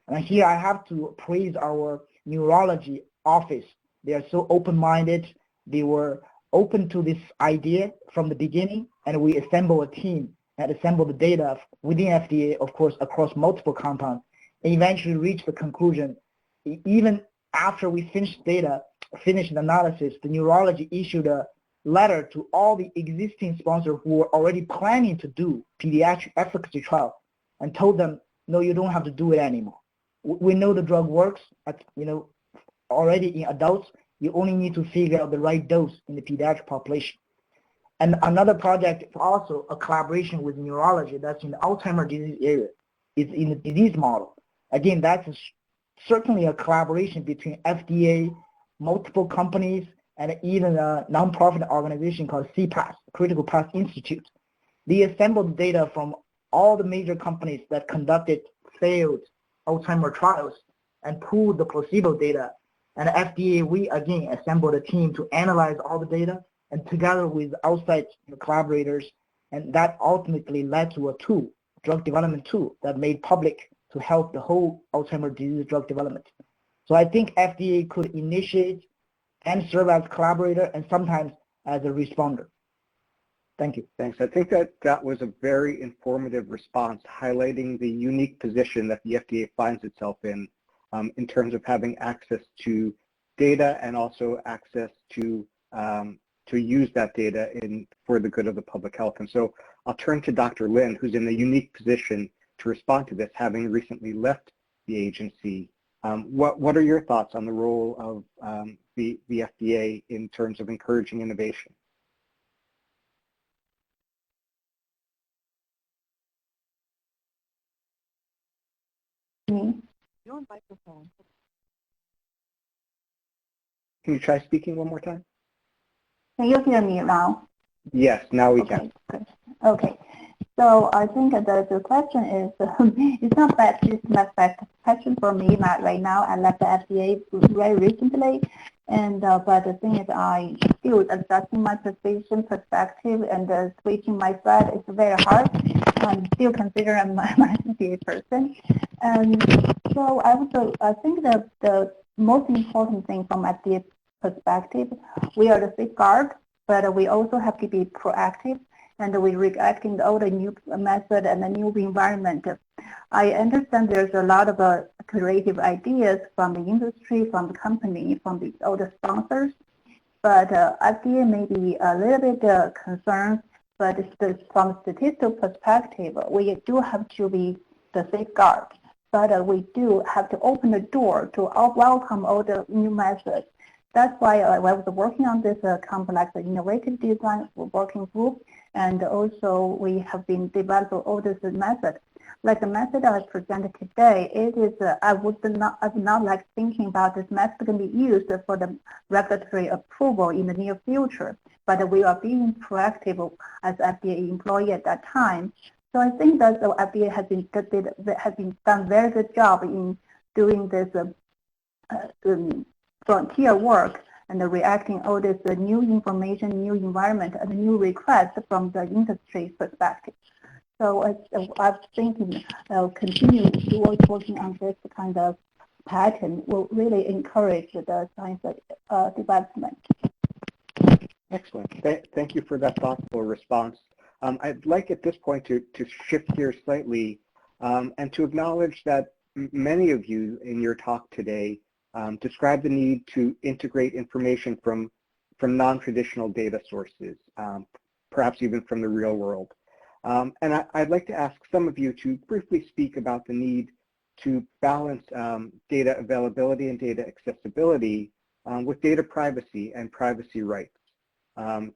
And here I have to praise our neurology office. They are so open-minded. They were open to this idea from the beginning, and we assembled a team and assembled the data within FDA, of course, across multiple compounds, and eventually reached the conclusion, even after we finished data, finished the analysis, the neurology issued a letter to all the existing sponsors who were already planning to do pediatric efficacy trial and told them, no, you don't have to do it anymore. We know the drug works at, already in adults. You only need to figure out the right dose in the pediatric population. And another project is also a collaboration with neurology that's in the Alzheimer's disease area. It's in the disease model. Again, that's certainly a collaboration between FDA, multiple companies, and even a nonprofit organization called CPAS, Critical Path Institute. They assembled data from all the major companies that conducted failed Alzheimer's trials and pooled the placebo data. And FDA, we again assembled a team to analyze all the data, and together with outside collaborators, and that ultimately led to a tool, drug development tool, that made public to help the whole Alzheimer's disease drug development. So I think FDA could initiate and serve as collaborator and sometimes as a responder. Thank you. Thanks. I think that was a very informative response, highlighting the unique position that the FDA finds itself in terms of having access to data and also access to use that data for the good of the public health. And so I'll turn to Dr. Lin, who's in the unique position to respond to this, having recently left the agency. What are your thoughts on the role of the FDA in terms of encouraging innovation? Your microphone. Can you try speaking one more time? Can you hear me now? Yes, now we can. Good. Okay. So I think the question is, it's not bad, it's not bad question for me right now. I left the FDA very recently, and but the thing is, I still adjusting my position perspective and switching my side is very hard. I'm still considering my FDA person, and so I think the most important thing from FDA perspective, we are the safeguard, but we also have to be proactive. And we're reacting all the new method and the new environment. I understand there's a lot of creative ideas from the industry, from the company, from all the sponsors, but FDA may be a little bit concerned, but from statistical perspective, we do have to be the safeguard, but we do have to open the door to welcome all the new methods. That's why I was working on this complex innovative design working group, and also we have been developing all this method. Like the method I presented today, it is I would not like thinking about this method can be used for the regulatory approval in the near future, but we are being proactive as FDA employee at that time. So I think that the FDA has been done very good job in doing this frontier work and reacting all this new information, new environment, and new requests from the industry perspective. So I'm thinking continue working on this kind of pattern will really encourage the science development. Excellent. Thank you for that thoughtful response. I'd like at this point to shift gears slightly and to acknowledge that many of you in your talk today describe the need to integrate information from non-traditional data sources, perhaps even from the real world. And I'd like to ask some of you to briefly speak about the need to balance data availability and data accessibility with data privacy and privacy rights.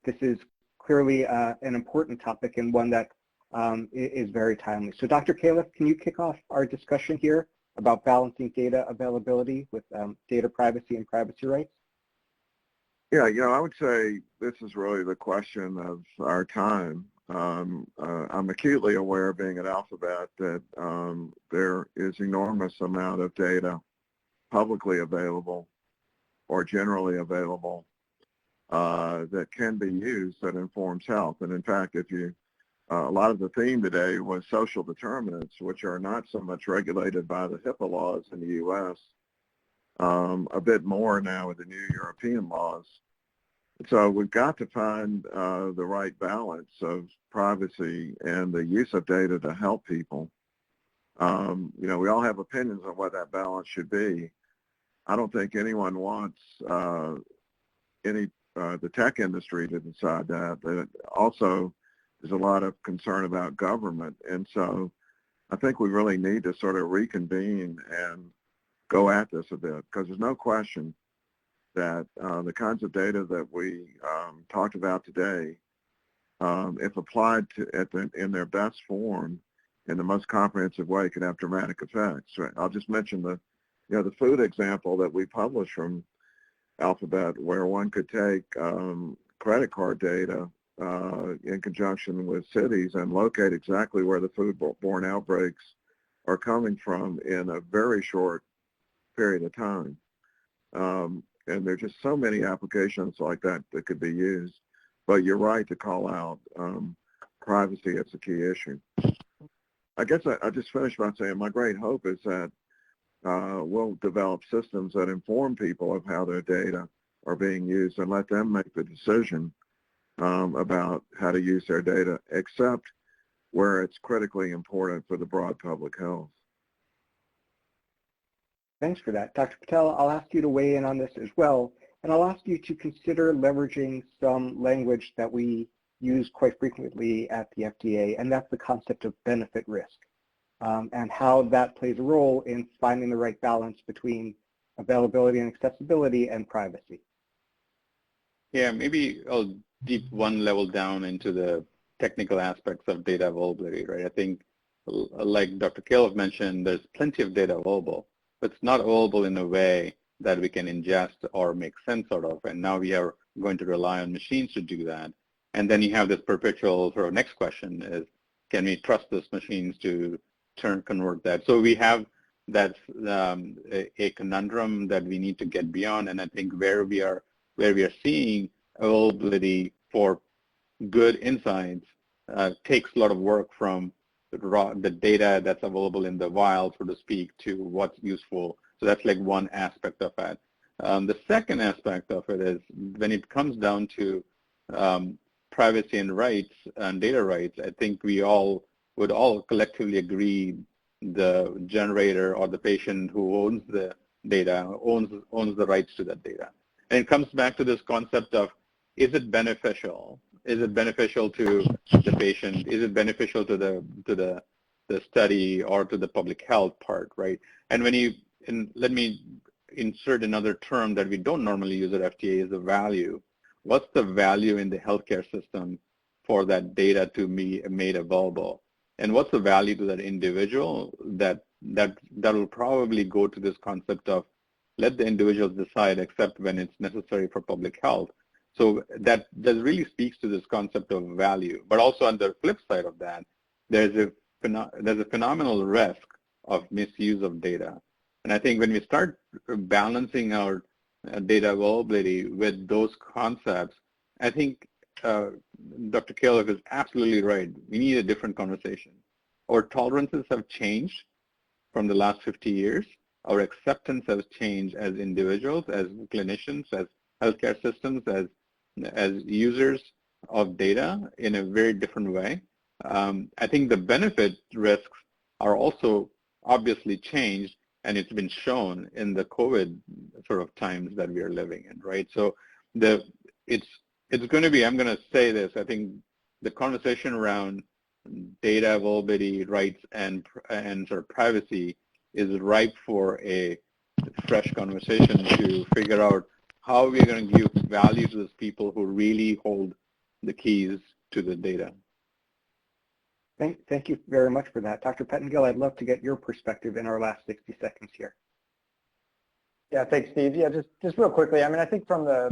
This is clearly an important topic and one that is very timely. So Dr. Califf, can you kick off our discussion here about balancing data availability with data privacy and privacy rights? Yeah, I would say this is really the question of our time. I'm acutely aware, being at Alphabet, that there is enormous amount of data publicly available or generally available that can be used that informs health. And in fact, if you a lot of the theme today was social determinants, which are not so much regulated by the HIPAA laws in the U.S., a bit more now with the new European laws. So we've got to find the right balance of privacy and the use of data to help people. We all have opinions on what that balance should be. I don't think anyone wants the tech industry to decide that. But also, there's a lot of concern about government, and so I think we really need to sort of reconvene and go at this a bit, because there's no question that the kinds of data that we talked about today, if applied in their best form, in the most comprehensive way, can have dramatic effects. Right? I'll just mention the food example that we published from Alphabet, where one could take credit card data in conjunction with cities and locate exactly where the foodborne outbreaks are coming from in a very short period of time. And there are just so many applications like that that could be used. But you're right to call out privacy as a key issue. I guess I just finished by saying my great hope is that we'll develop systems that inform people of how their data are being used and let them make the decision about how to use their data, except where it's critically important for the broad public health. Thanks for that. Dr. Patel, I'll ask you to weigh in on this as well, and I'll ask you to consider leveraging some language that we use quite frequently at the FDA, and that's the concept of benefit risk, and how that plays a role in finding the right balance between availability and accessibility and privacy. Yeah, maybe I'll deep one level down into the technical aspects of data availability, right? I think, like Dr. Califf mentioned, there's plenty of data available, but it's not available in a way that we can ingest or make sense out of, and now we are going to rely on machines to do that. And then you have this perpetual sort of next question is, can we trust those machines to convert that? So we have that's a conundrum that we need to get beyond, and I think where we are seeing availability for good insights takes a lot of work from the data that's available in the wild, so to speak, to what's useful. So that's like one aspect of it. The second aspect of it is when it comes down to privacy and rights and data rights, I think we would all collectively agree the generator or the patient who owns the data owns the rights to that data. And it comes back to this concept of, is it beneficial? Is it beneficial to the patient? Is it beneficial to the study or to the public health part, right? And let me insert another term that we don't normally use at FDA, is the value. What's the value in the healthcare system for that data to be made available? And what's the value to that individual that will probably go to this concept of let the individuals decide except when it's necessary for public health. So that really speaks to this concept of value. But also on the flip side of that, there's a phenomenal risk of misuse of data. And I think when we start balancing our data availability with those concepts, I think Dr. Califf is absolutely right. We need a different conversation. Our tolerances have changed from the last 50 years. Our acceptance has changed as individuals, as clinicians, as healthcare systems, as users of data in a very different way. I think the benefit risks are also obviously changed, and it's been shown in the COVID sort of times that we are living in, right? So it's going to be, I'm going to say this, I think the conversation around data availability, rights, and sort of privacy is ripe for a fresh conversation to figure out how we're going to give value to those people who really hold the keys to the data. Thank you very much for that. Dr. Pettengill, I'd love to get your perspective in our last 60 seconds here. Yeah, thanks, Steve. Yeah, just real quickly. I mean, I think from the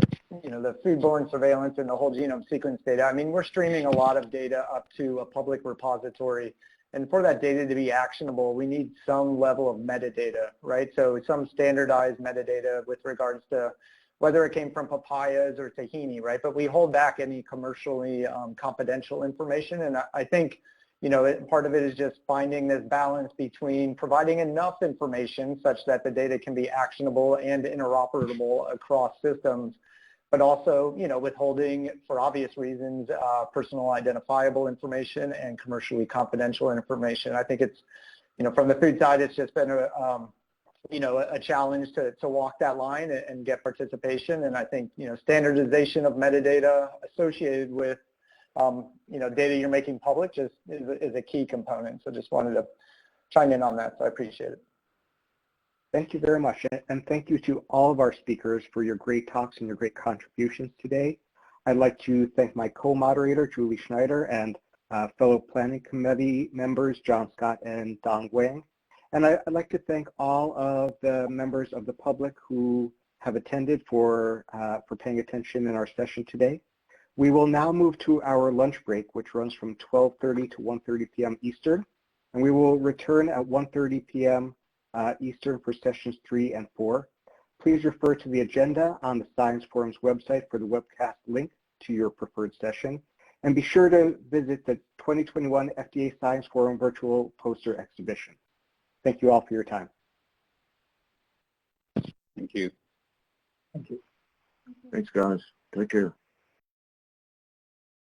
foodborne surveillance and the whole genome sequence data, I mean, we're streaming a lot of data up to a public repository. And for that data to be actionable, we need some level of metadata, right? So some standardized metadata with regards to whether it came from papayas or tahini, right? But we hold back any commercially confidential information. And I think, part of it is just finding this balance between providing enough information such that the data can be actionable and interoperable across systems, but also, withholding, for obvious reasons, personal identifiable information and commercially confidential information. I think it's, from the food side, it's just been a challenge to walk that line and get participation. And I think, standardization of metadata associated with, data you're making public just is a key component. So just wanted to chime in on that. So I appreciate it. Thank you very much. And thank you to all of our speakers for your great talks and your great contributions today. I'd like to thank my co-moderator, Julie Schneider, and fellow planning committee members, John Scott and Don Wang. And I'd like to thank all of the members of the public who have attended for paying attention in our session today. We will now move to our lunch break, which runs from 12:30 to 1:30 p.m. Eastern, and we will return at 1:30 p.m. Eastern for sessions 3 and 4. Please refer to the agenda on the Science Forum's website for the webcast link to your preferred session, and be sure to visit the 2021 FDA Science Forum virtual poster exhibition. Thank you all for your time. Thank you. Thank you. Thanks, guys. Take care.